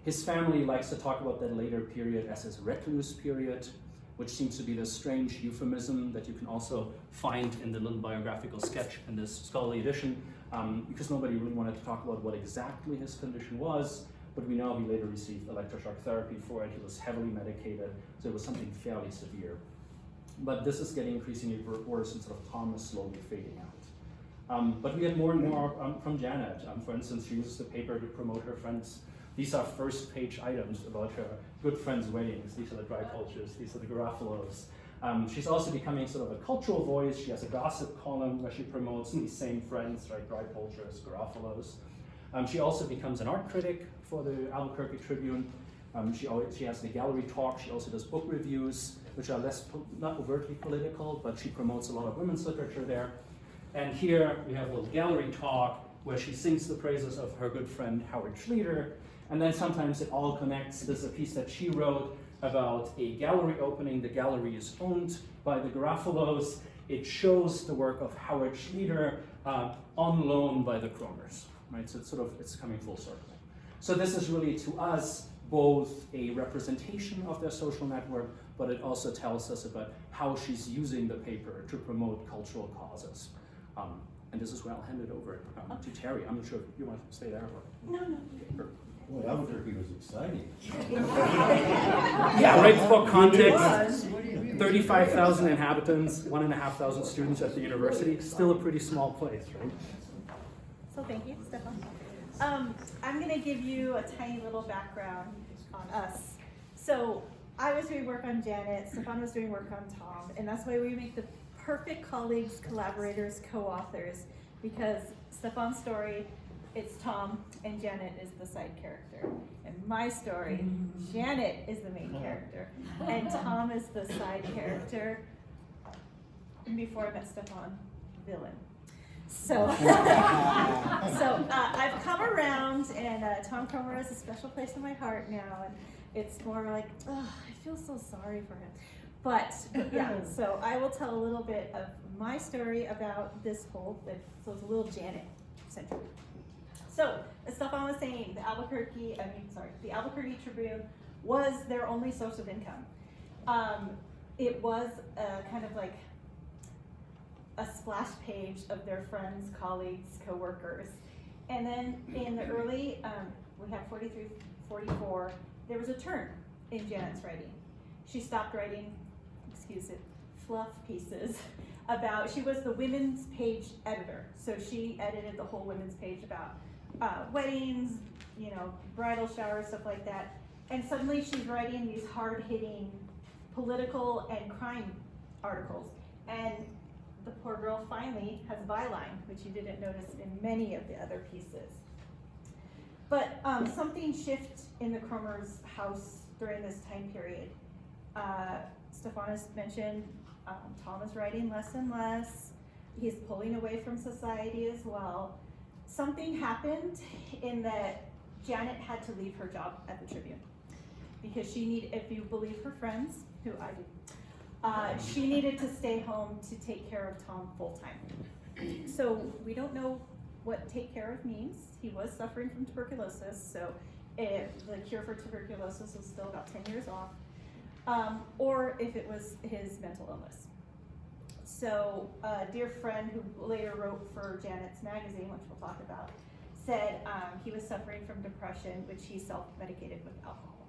His family likes to talk about that later period as his recluse period, which seems to be this strange euphemism that you can also find in the little biographical sketch in this scholarly edition, because nobody really wanted to talk about what exactly his condition was, but we know he later received electroshock therapy for it. He was heavily medicated, so it was something fairly severe. But this is getting increasingly worse, and sort of Tom is slowly fading out. But we get more and more from Janet. For instance, she uses the paper to promote her friends. These are first page items about her good friends' weddings. These are the dry cultures, these are the Garofalos. She's also becoming sort of a cultural voice. She has a gossip column where she promotes these same friends, right, dry cultures, Garofalos. She also becomes an art critic for the Albuquerque Tribune. She has the gallery talk. She also does book reviews, which are not overtly political, but she promotes a lot of women's literature there. And here we have a little gallery talk where she sings the praises of her good friend Howard Schleter. And then sometimes it all connects. There's a piece that she wrote about a gallery opening. The gallery is owned by the Garofalos, it shows the work of Howard Schlieder on loan by the Kromers, right? So it's coming full circle. So this is really, to us, both a representation of their social network, but it also tells us about how she's using the paper to promote cultural causes. And this is where I'll hand it over to Teri. I'm not sure if you want to stay there or. No. Well, Albuquerque was exciting. Yeah, right, for context, 35,000 inhabitants, 1,500 students at the university, still a pretty small place, right? So thank you, Stefan. I'm going to give you a tiny little background on us. So I was doing work on Janet, Stefan was doing work on Tom, and that's why we make the perfect colleagues, collaborators, co-authors, because Stefan's story, it's Tom, and Janet is the side character. And my story, Janet is the main character, and Tom is the side character. And before I met Stefan, villain. So, I've come around, and Tom Kromer has a special place in my heart now, and it's more like, I feel so sorry for him. But yeah, so I will tell a little bit of my story about this whole thing. So it's a little Janet centric. So, as Stefan was saying, the Albuquerque Tribune was their only source of income. It was kind of like a splash page of their friends, colleagues, co-workers. And then in the early, we have 43, 44, there was a turn in Janet's writing. She stopped writing, fluff pieces about, she was the women's page editor. So she edited the whole women's page about weddings, bridal showers, stuff like that. And suddenly she's writing these hard-hitting political and crime articles. And the poor girl finally has a byline, which you didn't notice in many of the other pieces. But something shifted in the Kromers' house during this time period. Stefan has mentioned Tom is writing less and less. He's pulling away from society as well. Something happened in that Janet had to leave her job at the Tribune because she needed, if you believe her friends, who I do, she needed to stay home to take care of Tom full time. So we don't know what take care of means. He was suffering from tuberculosis, so the cure for tuberculosis was still about 10 years off. Or if it was his mental illness. So a dear friend who later wrote for Janet's magazine, which we'll talk about, said he was suffering from depression, which he self-medicated with alcohol.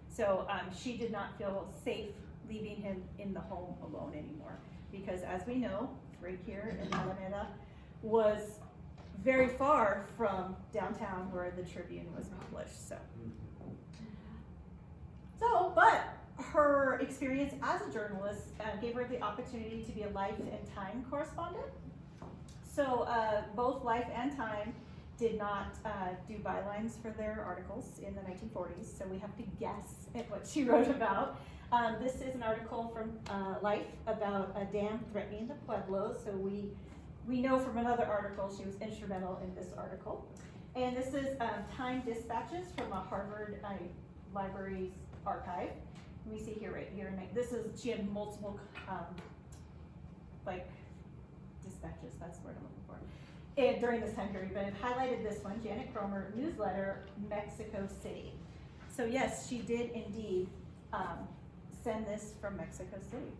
So she did not feel safe leaving him in the home alone anymore, because as we know, right here in Alameda was very far from downtown where the Tribune was published. But her experience as a journalist gave her the opportunity to be a Life and Time correspondent. So both Life and Time did not do bylines for their articles in the 1940s, so we have to guess at what she wrote about. This is an article from Life about a dam threatening the pueblo, so we know from another article she was instrumental in this article. And this is Time dispatches from a Harvard Library's archive. We see here, right here, this is, she had multiple, dispatches, that's the word I'm looking for, and during this time period, but I've highlighted this one, Janet Kromer, newsletter, Mexico City. So yes, she did indeed send this from Mexico City.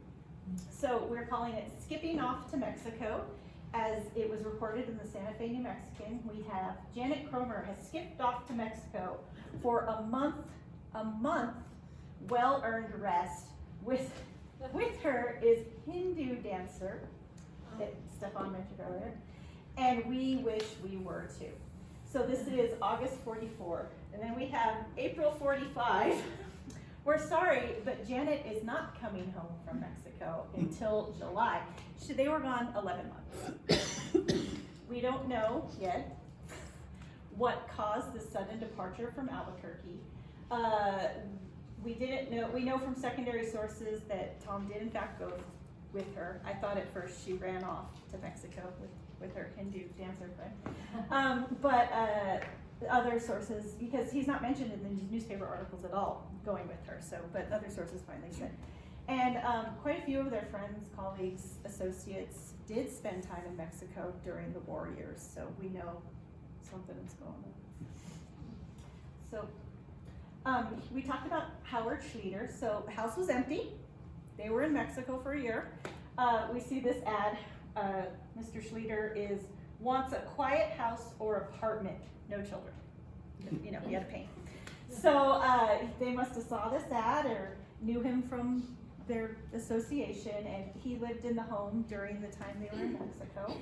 So we're calling it Skipping Off to Mexico, as it was reported in the Santa Fe New Mexican. We have Janet Kromer has skipped off to Mexico for a month, well-earned rest. With her is Hindu dancer that Stefan mentioned earlier, and we wish we were too. So this is August 44, and then we have April 45. We're sorry, but Janet is not coming home from Mexico until July. They were gone 11 months. We don't know yet what caused the sudden departure from Albuquerque. We didn't know. We know from secondary sources that Tom did in fact go with her. I thought at first she ran off to Mexico with her Hindu dancer friend. But other sources, because he's not mentioned in the newspaper articles at all, going with her. So, but other sources finally said. And quite a few of their friends, colleagues, associates did spend time in Mexico during the war years, so we know something is going on. So we talked about Howard Schlieder. So the house was empty. They were in Mexico for a year. We see this ad. Mr. Schlieder wants a quiet house or apartment, no children. You know, he had to pay. So they must have saw this ad or knew him from their association, and he lived in the home during the time they were in Mexico.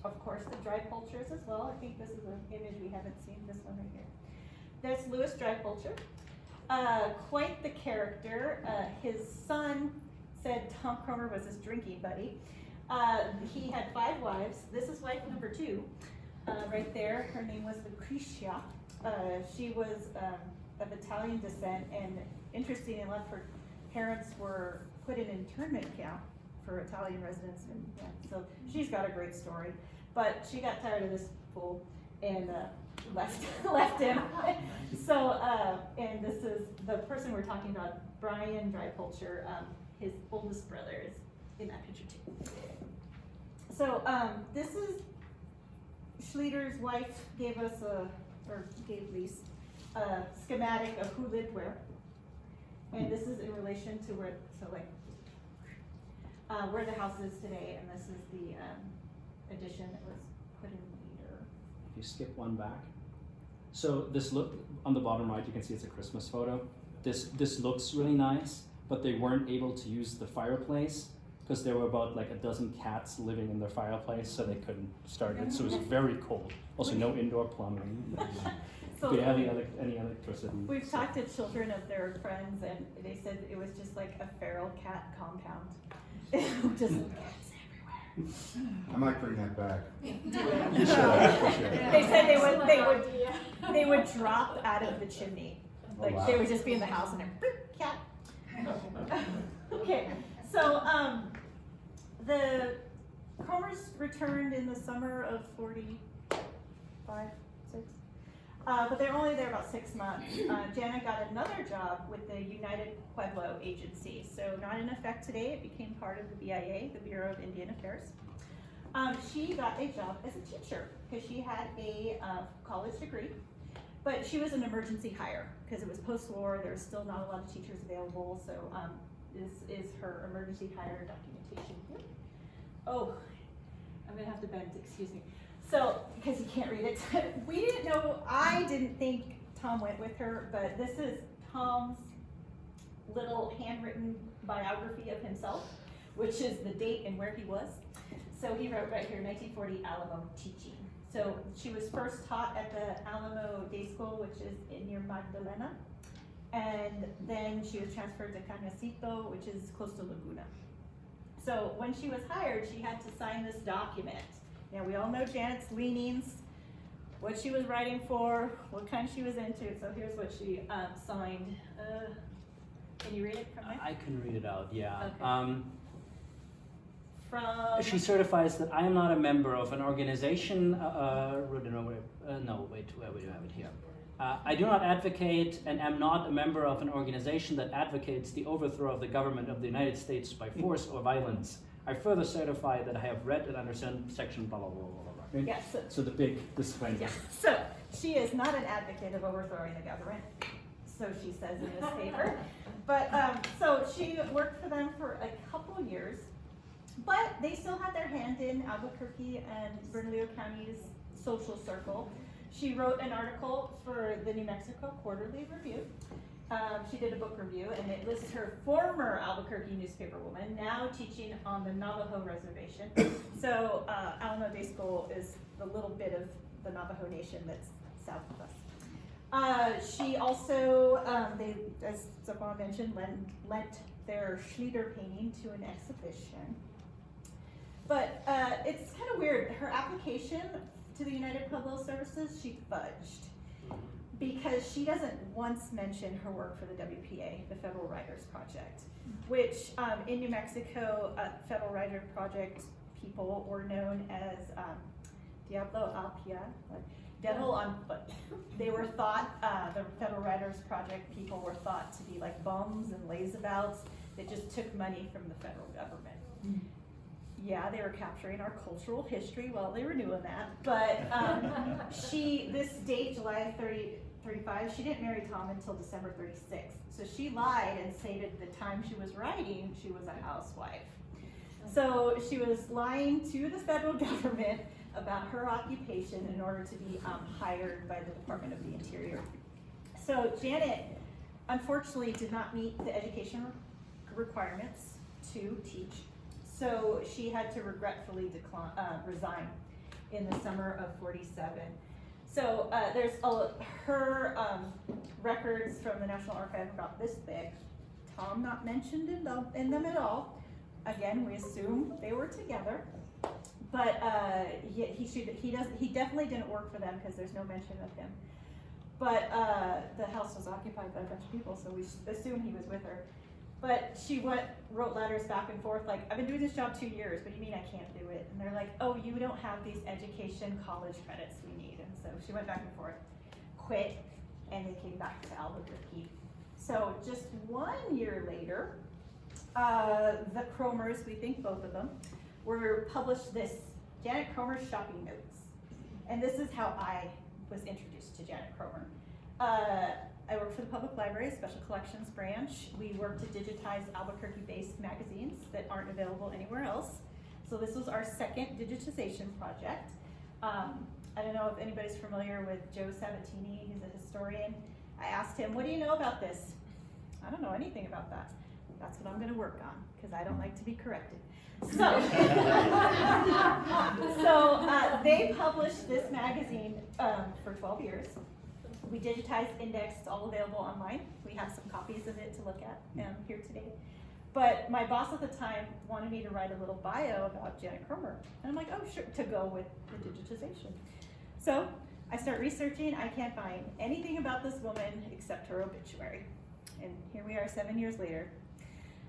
Of course, the dry cultures as well. I think this is an image we haven't seen, this one right here. That's Louis Drypulcher. Quite the character. His son said Tom Kromer was his drinking buddy. He had 5 wives. This is wife number 2, right there. Her name was Lucretia. She was of Italian descent, and interesting enough, her parents were put in internment camp for Italian residents, and yeah, so she's got a great story. But she got tired of this fool and left him. So, and this is the person we're talking about, Brian Drypulcher. His oldest brother is in that picture too. So this is Schlieder's wife gave us gave Lise a schematic of who lived where. And this is in relation to where the house is today, and this is the addition that was put in later. If you skip one back. So this look on the bottom right, you can see it's a Christmas photo. This looks really nice, but they weren't able to use the fireplace because there were about like a dozen cats living in their fireplace, so they couldn't start it. So it was very cold. Also, no indoor plumbing. So Do you have any electricity? We've talked to children of their friends, and they said it was just like a feral cat compound. Just cats everywhere. I might bring that back. They said they would drop out of the chimney. Like Oh, wow. they would just be in the house and then boop, cat. Okay, so the Kromers returned in the summer of 45, 6. But they're only there about 6 months. Janet got another job with the United Pueblo Agency. So not in effect today, it became part of the BIA, the Bureau of Indian Affairs. She got a job as a teacher because she had a college degree, but she was an emergency hire because it was post-war, there was still not a lot of teachers available. So this is her emergency hire documentation here. Oh, I'm gonna have to bend, excuse me. So, because you can't read it, we didn't know, I didn't think Tom went with her, but this is Tom's little handwritten biography of himself, which is the date and where he was. So he wrote right here, 1940 Alamo teaching. So she was first taught at the Alamo Day School, which is near Magdalena. And then she was transferred to Canacito, which is close to Laguna. So when she was hired, she had to sign this document. Now, we all know Janet's leanings, what she was writing for, what kind she was into. So here's what she signed. Can you read it from there? I can read it out, yeah. Okay. She certifies that I am not a member of an organization, no, wait, where do you have it here? I do not advocate and am not a member of an organization that advocates the overthrow of the government of the United States by force or violence. I further certify that I have read and understand section blah, blah, blah, blah, blah. Right? Yes. So the big disclaimer. Yeah. So she is not an advocate of overthrowing the government. So she says in this paper. But so she worked for them for a couple years, but they still had their hand in Albuquerque and Bernalillo County's social circle. She wrote an article for the New Mexico Quarterly Review. She did a book review, and it lists her former Albuquerque newspaperwoman, now teaching on the Navajo reservation. So Alamo Day School is the little bit of the Navajo Nation that's south of us. She also, they, as Stefan mentioned, lent their Schlieder painting to an exhibition. But it's kind of weird. Her application to the United Pueblo Services, she fudged, because she doesn't once mention her work for the WPA, the Federal Writers Project, which in New Mexico, Federal Writer Project people were known as Diablo al Pie, devil on foot. They were thought, the Federal Writers Project people were thought to be like bums and lazabouts. that just took money from the federal government. Yeah, they were capturing our cultural history while they were doing that, but this date, July 35, she didn't marry Tom until December 36. So she lied and stated the time she was writing, she was a housewife. So she was lying to the federal government about her occupation in order to be hired by the Department of the Interior. So Janet, unfortunately, did not meet the education requirements to teach. So she had to regretfully resign in the summer of 47. So there's her records from the National Archive about this big. Tom not mentioned in them at all. Again, we assume they were together, but he definitely didn't work for them because there's no mention of him. But the house was occupied by a bunch of people, so we assume he was with her. But she wrote letters back and forth like, I've been doing this job 2 years, what do you mean I can't do it? And they're like, oh, you don't have these education college credits we need. And so she went back and forth, quit, and they came back to Albuquerque. So just 1 year later, the Kromers, we think both of them, were published this Janet Kromer's shopping notes. And this is how I was introduced to Janet Kromer. I worked for the Public Library Special Collections branch. We worked to digitize Albuquerque-based magazines that aren't available anywhere else. So this was our second digitization project. I don't know if anybody's familiar with Joe Sabatini, he's a historian. I asked him, what do you know about this? I don't know anything about that. That's what I'm gonna work on, because I don't like to be corrected. So, they published this magazine for 12 years. We digitized, indexed, it's all available online. We have some copies of it to look at here today. But my boss at the time wanted me to write a little bio about Janet Kromer. And I'm like, oh, sure, to go with the digitization. So I start researching, I can't find anything about this woman except her obituary. And here we are 7 years later,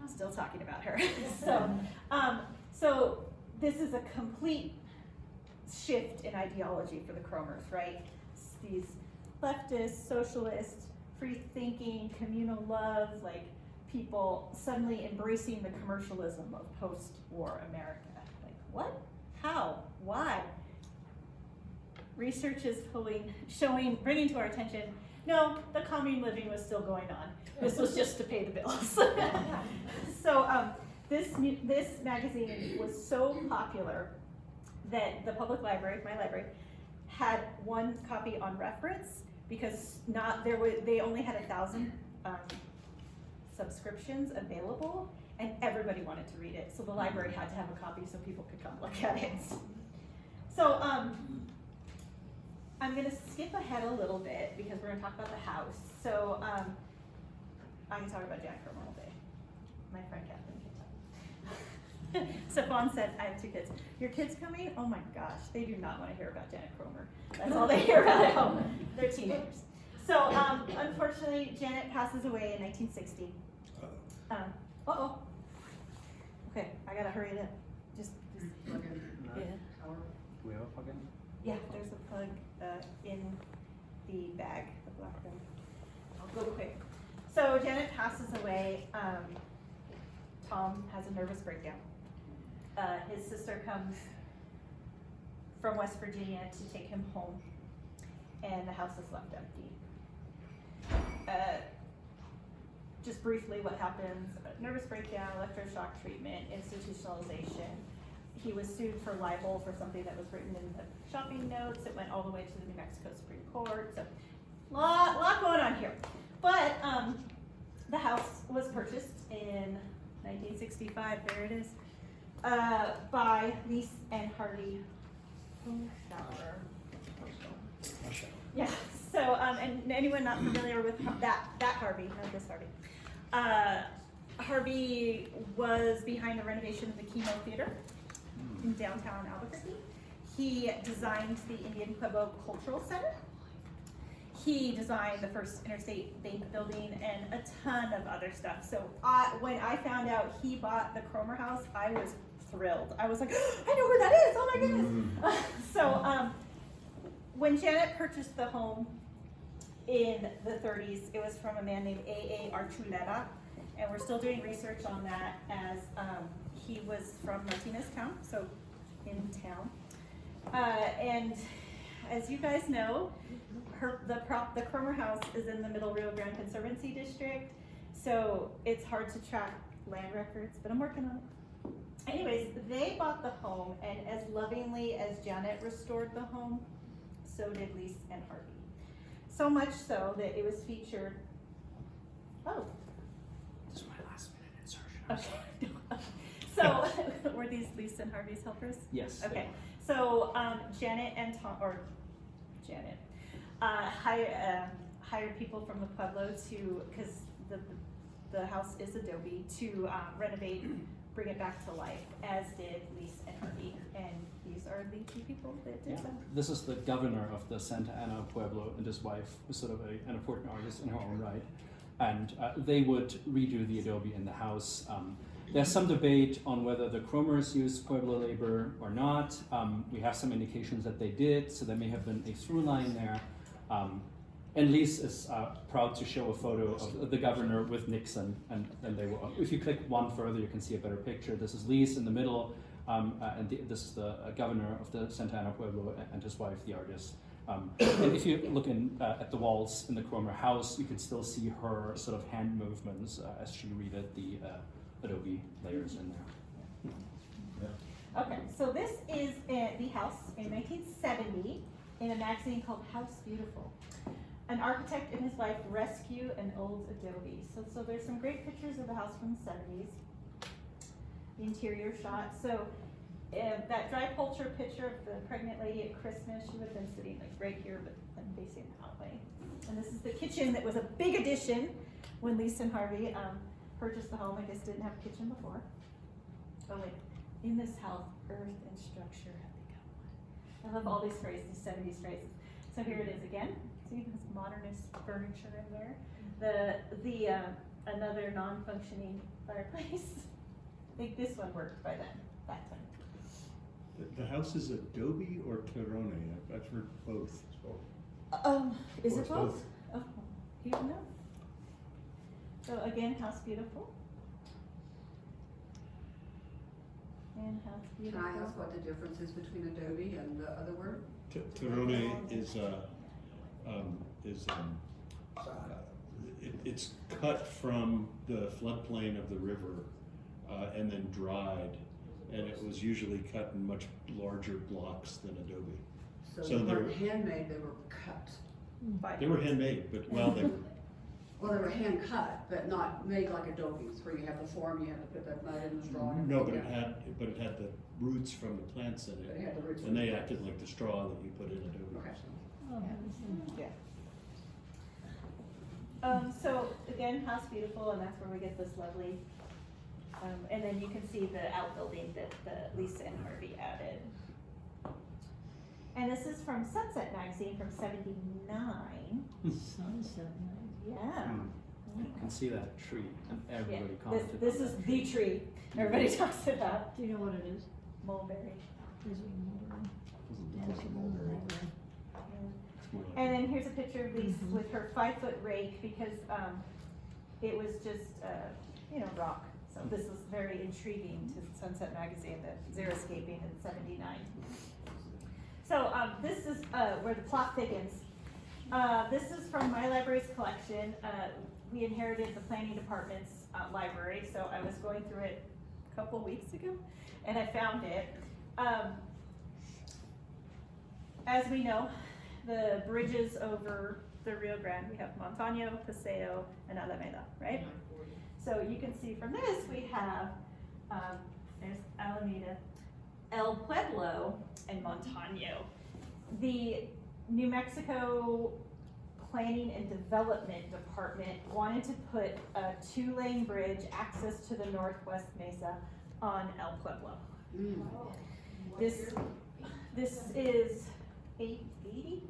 still talking about her. So this is a complete shift in ideology for the Kromers, right? These leftist, socialist, free-thinking, communal love, like people suddenly embracing the commercialism of post-war America. Like, what? How? Why? Research is bringing to our attention, no, the commune living was still going on. This was just to pay the bills. So this magazine was so popular that the public library, my library, had one copy on reference because they only had 1,000 subscriptions available, and everybody wanted to read it. So the library had to have a copy so people could come look at it. So I'm gonna skip ahead a little bit because we're gonna talk about the house. So I can talk about Janet Kromer all day. My friend Kathleen can talk. Stefan said, I have 2 kids. Your kids coming? Oh my gosh, they do not want to hear about Janet Kromer. That's all they hear about at home. They're teenagers. So unfortunately, Janet passes away in 1960. Uh-oh. Okay, I gotta hurry it up. Just yeah. Do we have a plug-in? Yeah, there's a plug in the bag, the black bag. I'll go quick. So Janet passes away. Tom has a nervous breakdown. His sister comes from West Virginia to take him home, and the house is left empty. Just briefly, what happens: nervous breakdown, electroshock treatment, institutionalization. He was sued for libel for something that was written in the shopping notes. It went all the way to the New Mexico Supreme Court. So, lot going on here. But the house was purchased in 1965. There it is, by Lise and Harvey. Yeah. So, and anyone not familiar with that Harvey, not this Harvey. Harvey was behind the renovation of the Kimo Theater in downtown Albuquerque. He designed the Indian Pueblo Cultural Center. He designed the first interstate bank building and a ton of other stuff. So when I found out he bought the Kromer house, I was thrilled. I was like, I know where that is, oh my goodness. So when Janet purchased the home in the 30s, it was from a man named A.A. Archuleta. and we're still doing research on that as he was from Martinez County, so in town. And as you guys know, the Kromer house is in the Middle Rio Grande Conservancy District, so it's hard to track land records, but I'm working on it. Anyways, they bought the home, and as lovingly as Janet restored the home, so did Lise and Harvey. So much so that it was featured. Oh, This is my last minute insertion. okay. So, were these Lise and Harvey's helpers? Yes. they Okay, were. so Janet and Tom, or Janet, hired people from the pueblo to, because the house is adobe, to renovate, bring it back to life, as did Lise and Harvey. And these are the two people that did Yeah. them. This is the governor of the Santa Ana Pueblo, and his wife was sort of an important artist in her own right. And they would redo the adobe in the house. There's some debate on whether the Kromers used Pueblo labor or not. We have some indications that they did, so there may have been a through line there. And Lise is proud to show a photo of the governor with Nixon, and they were. If you click one further, you can see a better picture. This is Lise in the middle, and this is the governor of the Santa Ana Pueblo and his wife, the artist. And if you look at the walls in the Kromer house, you can still see her sort of hand movements as she redid the adobe layers in there. Okay, so this is the house in 1970 in a magazine called House Beautiful. An architect and his wife rescue an old adobe. So there's some great pictures of the house from the 70s. The interior shot. So that dry culture picture of the pregnant lady at Christmas, she would have been sitting like right here, but I'm facing that way. And this is the kitchen that was a big addition when Lise and Harvey purchased the home. I guess didn't have a kitchen before. Oh wait, in this house, earth and structure have become one. I love all these phrases, these 70s phrases. So here it is again. See this modernist furniture in there. The another non-functioning fireplace. I think this one worked by then, that time. The house is adobe or terrone? I've heard both. Is Or it it's both? both. Oh, you don't know. So again, House Beautiful. And House Can Beautiful. I ask what the difference is between adobe and the other word? Terrone it's cut from the floodplain of the river and then dried, and it was usually cut in much larger blocks than adobe. So So they they're- weren't handmade, they were cut. They were handmade, but well, they were. Well, they were hand cut, but not made like adobes, where you have the form, you have to put the mud in the straw. and No, but everything. it had the roots from the plants in It it, had the roots. and they acted like the straw that you put in adobe. Okay. Yeah. So again, House Beautiful, and that's where we get this lovely, and then you can see the outbuilding that Lise and Harvey added. And this is from Sunset Magazine from '79. Sunset night. Yeah. You can see that tree, and everybody Yeah. commented. This on is that. the tree everybody talks about. Do you know what it is? Mulberry. Is it mulberry? Doesn't look like a mulberry. It's more like And then here's a picture of Lise with her 5-foot rake because it was just, rock. So this was very intriguing to Sunset Magazine, the xeriscaping in '79. So this is where the plot thickens. This is from my library's collection. We inherited the planning department's library, so I was going through it a couple weeks ago, and I found it. As we know, the bridges over the Rio Grande, we have Montano, Paseo, and Alameda, right? So you can see from this, we have, there's Alameda, El Pueblo, and Montano. The New Mexico Planning and Development Department wanted to put a 2-lane bridge access to the Northwest Mesa on El Pueblo. This is 880?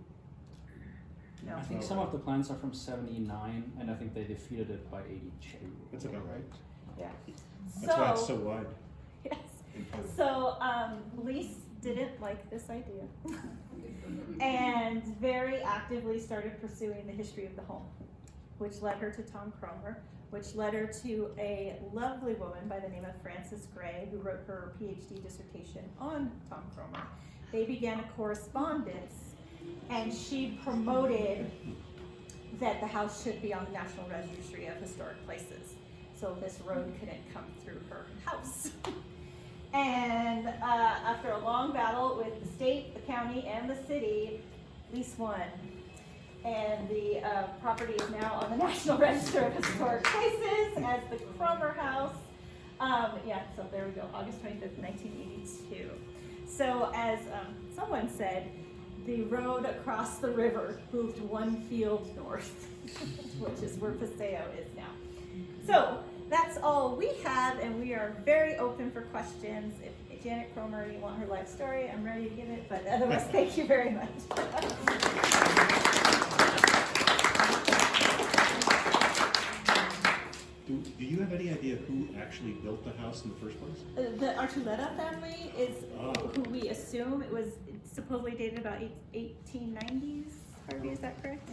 No. I think some of the plans are from '79, and I think they defeated it by '82. That's about right. Yeah. That's why it's so wide. Yes. So Lise didn't like this idea and very actively started pursuing the history of the home. which led her to Tom Kromer, which led her to a lovely woman by the name of Frances Gray, who wrote her Ph.D. dissertation on Tom Kromer. They began a correspondence, and she promoted that the house should be on the National Registry of Historic Places, so this road couldn't come through her house. And after a long battle with the state, the county, and the city, lease won. And the property is now on the National Register of Historic Places as the Kromer House. Yeah, so there we go, August 25th, 1982. So as someone said, the road across the river moved one field north, which is where Paseo is now. So that's all we have, and we are very open for questions. If Janet Kromer, you want her life story, I'm ready to give it, but otherwise, thank you very much. Do you have any idea who actually built the house in the first place? The Archuleta family is who we assume it was supposedly dated about 1890s. Harvey, is that correct?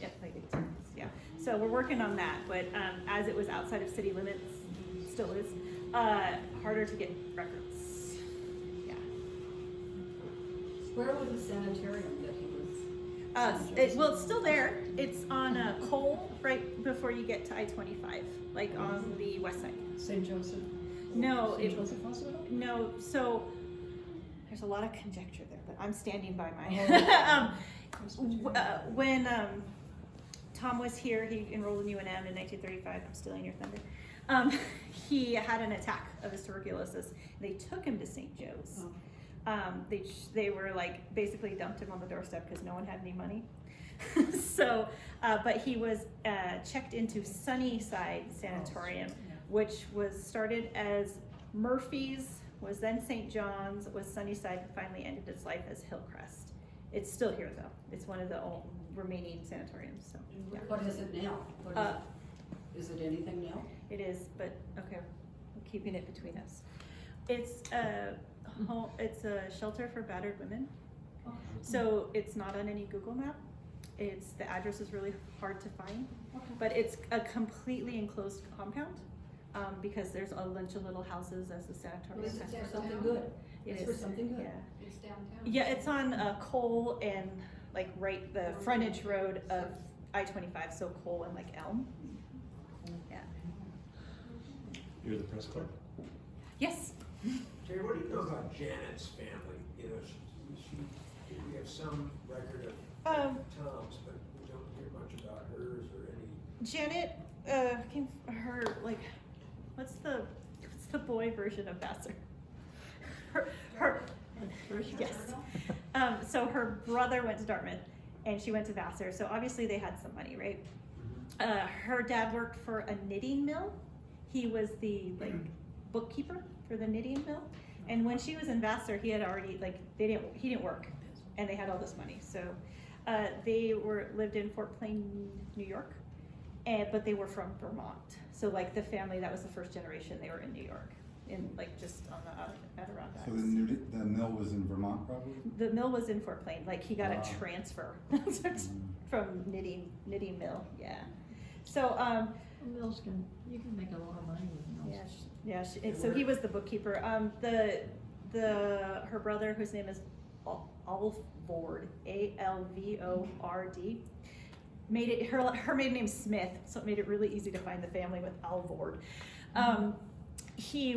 Yeah, like 1890s, yeah. So we're working on that, but as it was outside of city limits, still is, harder to get records. Yeah. Where was the sanitarium that he was? Well, it's still there. It's on Cole, right before you get to I-25, like on the west side. St. Joseph? No, St. Joseph Hospital? No, so there's a lot of conjecture there, but I'm standing by my. When Tom was here, he enrolled in UNM in 1935. I'm stealing your thunder. He had an attack of his tuberculosis. They took him to St. Joe's. They were like basically dumped him on the doorstep because no one had any money. So, but he was checked into Sunnyside Sanatorium, which was started as Murphy's, was then St. John's, was Sunnyside, and finally ended its life as Hillcrest. It's still here though. It's one of the old remaining sanatoriums. So, yeah. What is it now? Is it anything now? It is, but okay, we're keeping it between us. It's a shelter for battered women. So it's not on any Google map. The address is really hard to find, but it's a completely enclosed compound because there's a bunch of little houses as the sanatorium. Is it for something good? It's for something good. Yeah. It's downtown. Yeah, it's on Cole and like right the frontage road of I-25, so Cole and like Elm. Yeah. You're the press clerk? Yes. Terry, what do you know about Janet's family? You know, we have some record of Tom's, but we don't hear much about hers or any. Janet came her like what's the boy version of Vassar? Her yes. So her brother went to Dartmouth and she went to Vassar. So obviously they had some money, right? Her dad worked for a knitting mill. He was the like bookkeeper for the knitting mill. And when she was in Vassar, he had already he didn't work, and they had all this money. So they lived in Fort Plain, New York, but they were from Vermont. So like the family, that was the first generation. They were in New York, in like just on the Adirondacks. So the mill was in Vermont, probably. The mill was in Fort Plain. Like he got a transfer from knitting mill. Yeah. So You can make a lot of money with mills. So he was the bookkeeper. Her brother, whose name is Alvord, Alvord, made it her maiden name's Smith, so it made it really easy to find the family with Alvord. He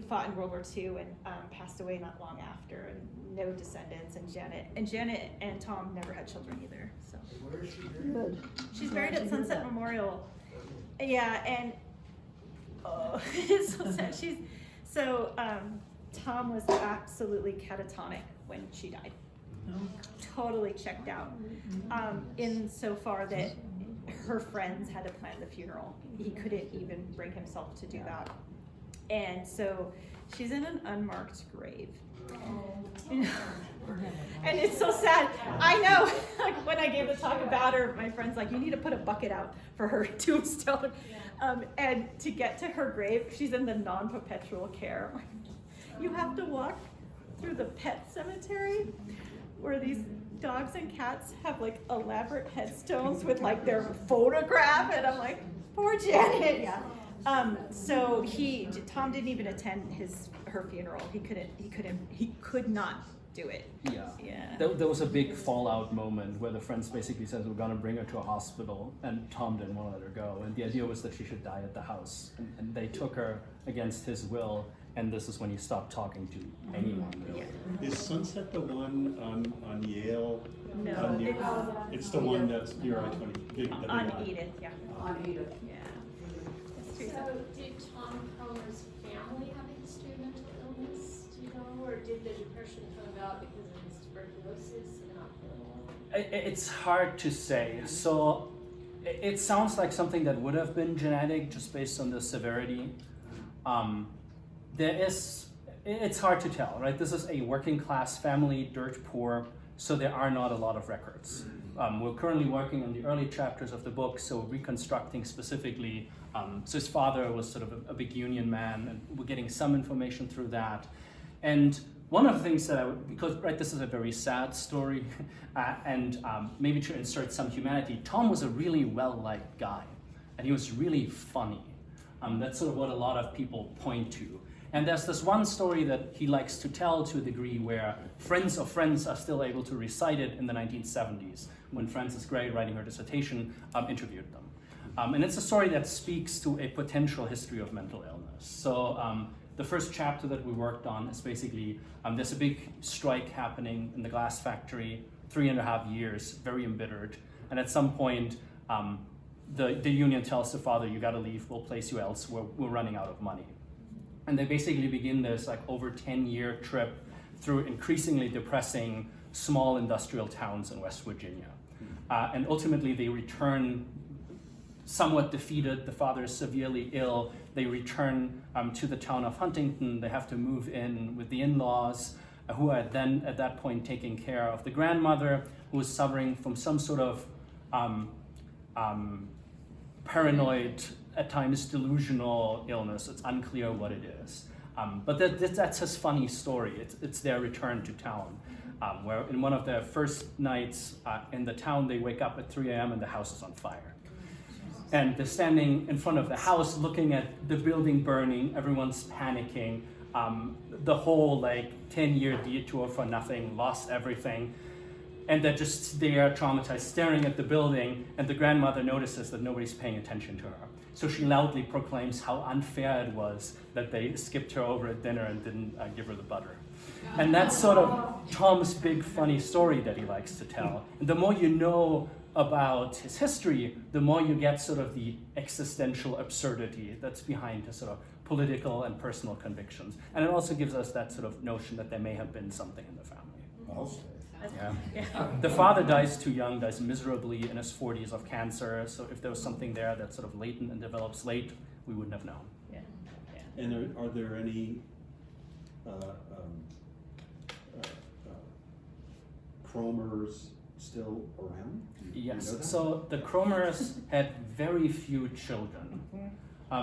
fought in World War II and passed away not long after, and no descendants. And Janet and Tom never had children either. So Where is she buried? Good. she's buried at Sunset Memorial. Yeah, and it's so sad. Tom was absolutely catatonic when she died. Totally checked out. Insofar that her friends had to plan the funeral. He couldn't even bring himself to do that. And so she's in an unmarked grave. And it's so sad. I know, like when I gave the talk about her, my friend's like, you need to put a bucket out for her tombstone. And to get to her grave, she's in the non-perpetual care. You have to walk through the pet cemetery where these dogs and cats have like elaborate headstones with like their photograph, and I'm like, poor Janet. Yeah. So Tom didn't even attend her funeral. He could not do it. Yeah. Yeah. There was a big fallout moment where the friends basically said we're going to bring her to a hospital, and Tom didn't want to let her go. And the idea was that she should die at the house. And they took her against his will, and this is when he stopped talking to anyone, really. Yeah. Is Sunset the one on Yale? No, It's the one that's near I-20. on Edith, yeah. On Edith. Yeah. Yes, Teresa. So did Tom Kromer's family have a history of mental illness, do you know, or did the depression come about because of his tuberculosis and not feeling well? It's hard to say. So it sounds like something that would have been genetic just based on the severity. It's hard to tell, right? This is a working class family, dirt poor, so there are not a lot of records. We're currently working on the early chapters of the book, so reconstructing specifically. So his father was sort of a big union man, and we're getting some information through that. And one of the things that because this is a very sad story, and maybe to insert some humanity, Tom was a really well-liked guy, and he was really funny. That's sort of what a lot of people point to. And there's this one story that he likes to tell to a degree where friends of friends are still able to recite it in the 1970s, when Frances Gray, writing her dissertation, interviewed them. And it's a story that speaks to a potential history of mental illness. So the first chapter that we worked on is basically, there's a big strike happening in the glass factory, 3.5 years, very embittered. And at some point, the union tells the father, you gotta leave, we'll place you elsewhere, we're running out of money. And they basically begin this over 10-year trip through increasingly depressing small industrial towns in West Virginia. And ultimately they return somewhat defeated. The father is severely ill. They return to the town of Huntington. They have to move in with the in-laws, who are then at that point taking care of the grandmother, who is suffering from some sort of paranoid, at times delusional illness. It's unclear what it is. But that's his funny story. It's their return to town, where in one of their first nights in the town, they wake up at 3 a.m. and the house is on fire. And they're standing in front of the house looking at the building burning, everyone's panicking. The whole 10-year detour for nothing, lost everything. And they're just there, traumatized, staring at the building, and the grandmother notices that nobody's paying attention to her. So she loudly proclaims how unfair it was that they skipped her over at dinner and didn't give her the butter. And that's sort of Tom's big funny story that he likes to tell. And the more you know about his history, the more you get sort of the existential absurdity that's behind his sort of political and personal convictions. And it also gives us that sort of notion that there may have been something in the family. I'll say. Yeah. The father dies too young, dies miserably in his 40s of cancer. So if there was something there that's sort of latent and develops late, we wouldn't have known. Yeah. And are there any Kromers still around? Do you know Yes, that? so the Kromers had very few children.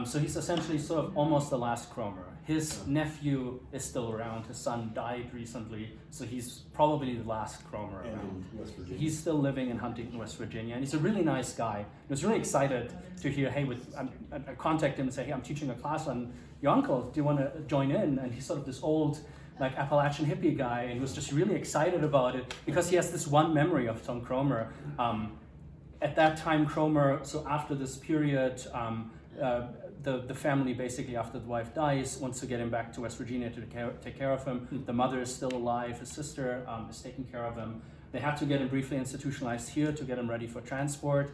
So he's essentially sort of almost the last Kromer. His nephew is still around, his son died recently, so he's probably the last Kromer And around. in West Virginia? He's still living in Huntington, West Virginia, and he's a really nice guy. I was really excited to hear, hey, I contact him and say, hey, I'm teaching a class on your uncle, do you want to join in? And he's sort of this old, Appalachian hippie guy, and he was just really excited about it because he has this one memory of Tom Kromer. At that time, Kromer, so after this period, the family basically, after the wife dies, wants to get him back to West Virginia to take care of him. The mother is still alive, his sister is taking care of him. They had to get him briefly institutionalized here to get him ready for transport.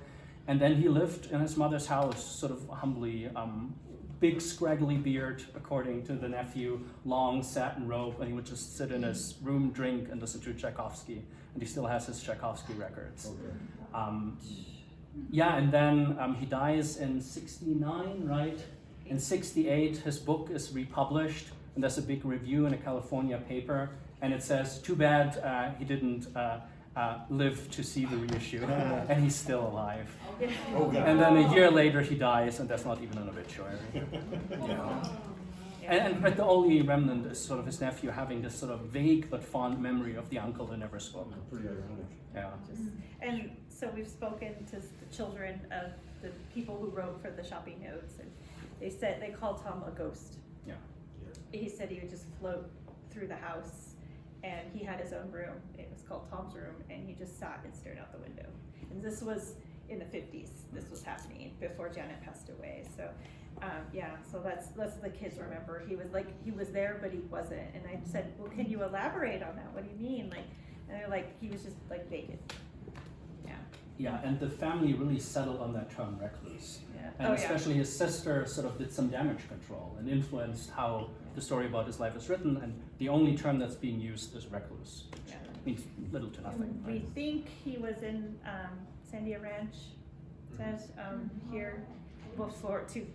And then he lived in his mother's house, sort of humbly, big scraggly beard, according to the nephew, long satin robe, and he would just sit in his room, drink, and listen to Tchaikovsky. And he still has his Tchaikovsky records. Okay. Yeah, and then he dies in 69, right? In 68, his book is republished, and there's a big review in a California paper, and it says, too bad he didn't live to see the reissue, and he's still alive. Oh, God. And then a year later he dies, and that's not even an obituary. And the only remnant is sort of his nephew having this sort of vague but fond memory of the uncle who never spoke. Pretty ironic. Yeah. And so we've spoken to the children of the people who wrote for the shopping notes, and they called Tom a ghost. Yeah. He said he would just float through the house, and he had his own room. It was called Tom's room, and he just sat and stared out the window. And this was in the 50s. This was happening before Janet passed away. So, so that's the kids remember. He was there, but he wasn't. And I said, well, can you elaborate on that? What do you mean? And they're like, he was just like vacant. Yeah. Yeah, and the family really settled on that term recluse. Yeah. And especially his sister sort of did some damage control and influenced how the story about his life is written, and the only term that's being used is recluse, which means little to nothing. We Right? think he was in Sandia Ranch, says here before to.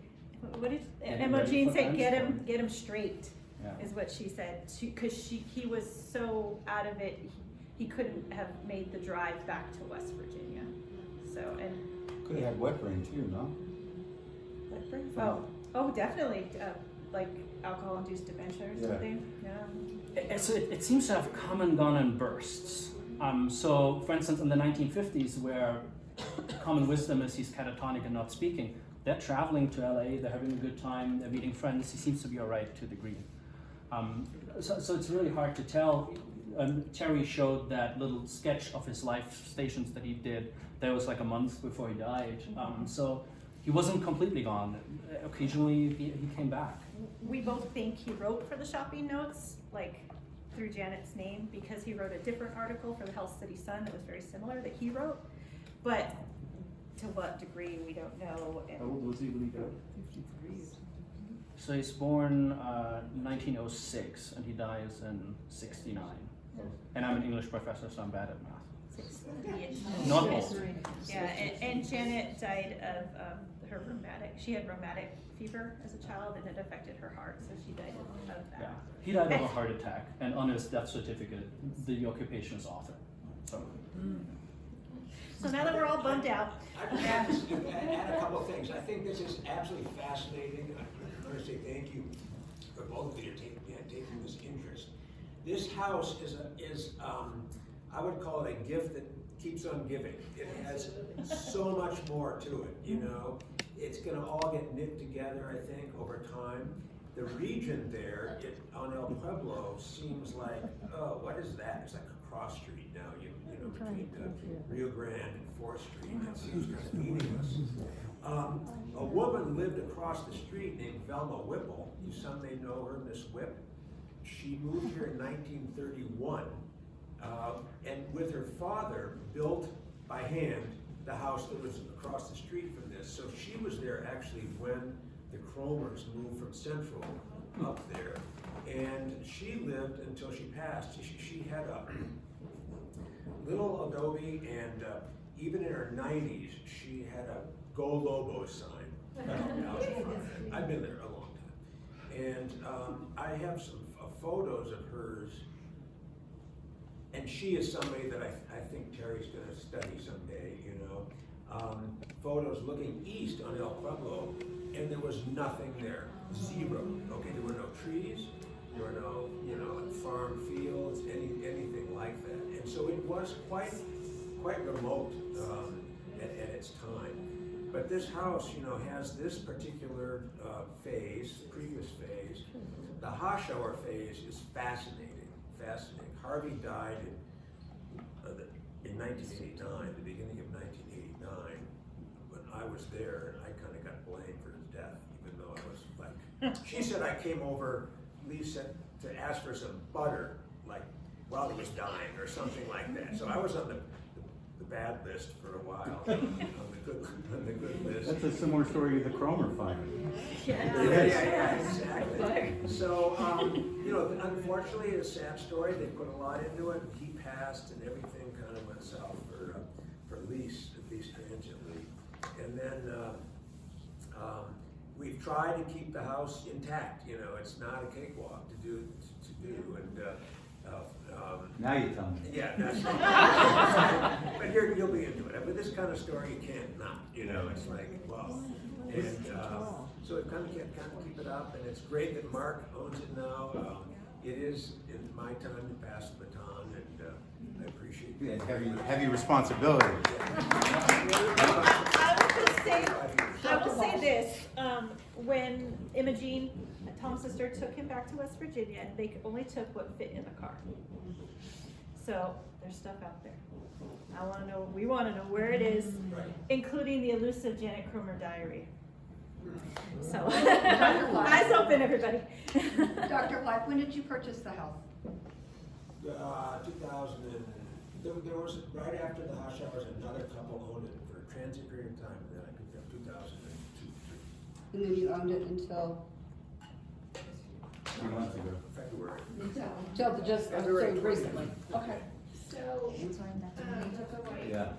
What did Getting Emma ready Jean for say? Get transport. him straight, Yeah. is what she said. Because he was so out of it, he couldn't have made the drive back to West Virginia. So Could have had wet brain too, no? oh definitely like alcohol-induced dementia or something. Yeah. So it seems to have come and gone in bursts. So, for instance, in the 1950s, where common wisdom is he's catatonic and not speaking, they're traveling to LA, they're having a good time, they're meeting friends, he seems to be all right to a degree. So it's really hard to tell. Teri showed that little sketch of his life stations that he did. That was like a month before he died. So he wasn't completely gone. Occasionally he came back. We both think he wrote for the shopping notes, like through Janet's name, because he wrote a different article for the Health City Sun that was very similar that he wrote. But to what degree, we don't know. How old was he when he died? 53. So he's born 1906 and he dies in 69. And I'm an English professor, so I'm bad at math. 60-ish. Not old. Yeah, and Janet died of her rheumatic. She had rheumatic fever as a child, and it affected her heart, so she died of that. Yeah, he died of a heart attack, and on his death certificate, the occupation is author. So now that we're all bummed out. I have to add a couple of things. I think this is absolutely fascinating. I want to say thank you for both of you taking this interest. This house is I would call it a gift that keeps on giving. It has so much more to it, you know. It's going to all get knit together, I think, over time. The region there on El Pueblo seems like, oh, what is that? It's like a cross street now, you know, between Rio Grande and 4th Street. It seems kind of meaningless. A woman lived across the street named Velma Whipple. Some may know her, Miss Whip. She moved here in 1931, and with her father built by hand the house that was across the street from this. So she was there actually when the Kromers moved from Central up there, and she lived until she passed. She had a little adobe, and even in her 90s, she had a Go Lobos sign out in front of it. I've been there a long time, and I have some photos of hers, and she is somebody that I think Teri's going to study someday, you know. Photos looking east on El Pueblo, and there was nothing there. Zero. Okay, there were no trees, there were no, you know, farm fields, anything like that. And so it was quite remote at its time. But this house, you know, has this particular phase, previous phase. The Hoshauer phase is fascinating. Harvey died in 1989, the beginning of 1989. When I was there, I kind of got blamed for his death, even though I was like, she said I came over, Lee said, to ask for some butter, like while he was dying or something like that. So I was on the bad list for a while, on the good list. That's a similar story to the Kromer fire. Yeah, exactly. So, you know, unfortunately, it's a sad story. They put a lot into it. He passed, and everything kind of went south for at least transiently. And then we've tried to keep the house intact. You know, it's not a cakewalk to do. And Now you tell me. Yeah, that's but you'll be into it. With this kind of story, you can't not. You know, it's like, well, and so it kind of keep it up, and it's great that Mark owns it now. It is in my time to pass the baton, and I appreciate it. Yeah, heavy responsibility. I will say this, when Imogene, Tom's sister, took him back to West Virginia, they only took what fit in the car. So there's stuff out there. We wanna know where it is, including the elusive Janet Kromer diary. So, eyes open, everybody. Dr. White, when did you purchase the house? 2000 and, there was, right after the hot showers, another couple owned it for a transient period of time, and then I picked up 2002, And then you owned it until? 3 months ago. February. Till just recently? Okay. So, Yeah.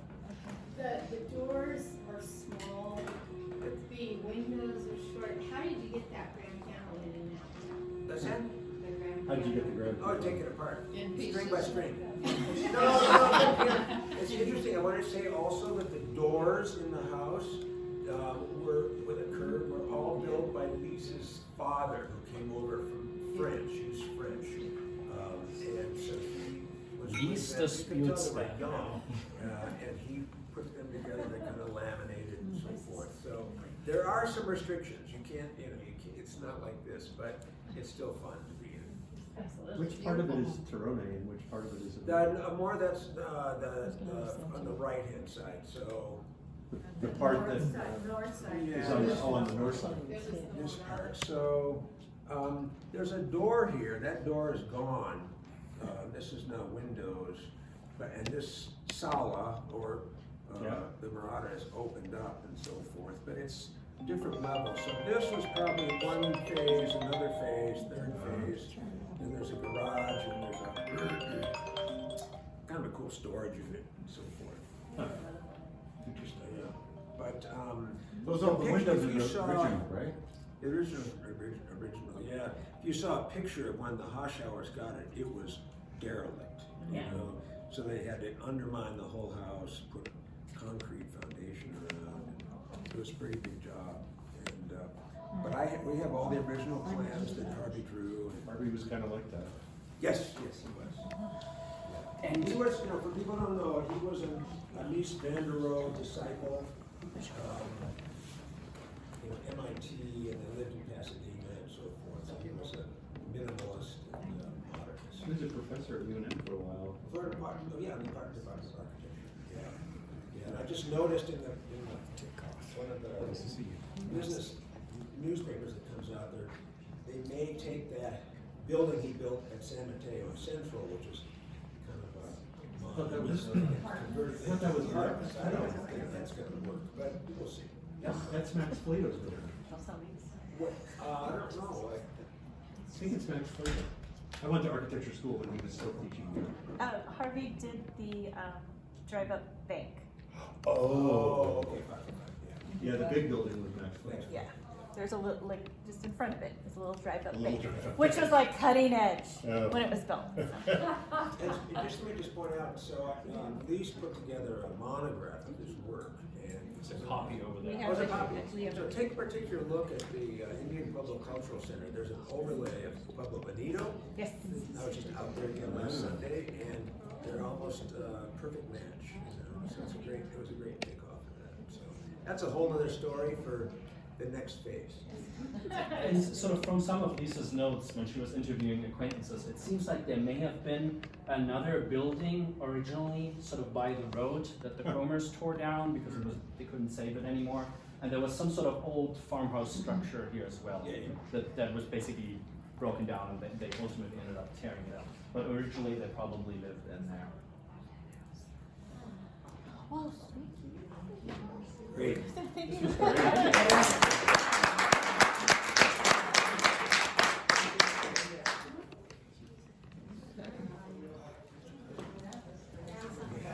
the doors are small, the windows are short. How did you get that grand piano in and out? That's it? The grand How'd you piano? get the grab? Oh, take it apart. In String by pieces. string. No. It's interesting, I want to say also that the doors in the house were, with a curve, were all built by Lisa's father, who came over from French, he's French. And so he was. Yeast you could tell disputes they were that. young, and he put them together, they kind of laminated and so forth. So there are some restrictions, you can't, it's not like this, but it's still fun to be in. Which part of it is terrone and which part of it is? More that's on the right-hand side, so. The part that North side. is on the north side. This part, so, there's a door here, that door is gone. This is now windows, and this sala, or, the Murata is opened up and so forth, but it's different levels. So this was probably one phase, another phase, third phase, and there's a garage, and there's a, kind of a cool storage unit and so forth. Interesting, yeah. But, Those are the windows are if you saw- original, right? It is original, yeah. If you saw a picture of when the Hoshowers got it, it was derelict. You know? So they had to undermine the whole house, put a concrete foundation around. And it was a pretty big job. And but we have all the original plans that Harvey drew. Harvey was kind of like that. Yes, he was. And he was, for people who don't know, he was a Mies van der Rohe disciple. MIT, and then lived in Pasadena and so forth. So he was a minimalist and modernist. He was a professor at UNM for a while. In the department of architecture. Yeah. And I just noticed in one of the business newspapers that comes out there, they may take that building he built at San Mateo Central, which is kind of I thought that was converted into apartments. I don't think that's going to work, but we'll see. That's Max Plato's building. I don't know. I think it's Max Plato. I went to architecture school when he was still teaching here. Harvey did the drive-up bank. Oh. Okay, fine. Yeah, the big building was Max Plato. Yeah, there's a little, like, just in front of it, there's a little drive-up A little bank, drive-up which bank. was like cutting edge Oh. when it was built. And just let me point out, so Lee's put together a monograph of his work, and It's a copy over there. Oh, it's a copy. So take a particular look at the Indian Pueblo Cultural Center. There's an overlay of Pueblo Bonito. Yes. I was just out there again last Sunday, and they're almost a perfect match. So it was a great takeoff of that. So that's a whole other story for the next phase. And sort of from some of Lisa's notes when she was interviewing acquaintances, it seems like there may have been another building originally sort of by the road that the Kromers tore down because they couldn't save it anymore. And there was some sort of old farmhouse structure here as well that was basically broken down, and they ultimately ended up tearing it up. But originally they probably lived in there. Well, Great. thank This you. was great.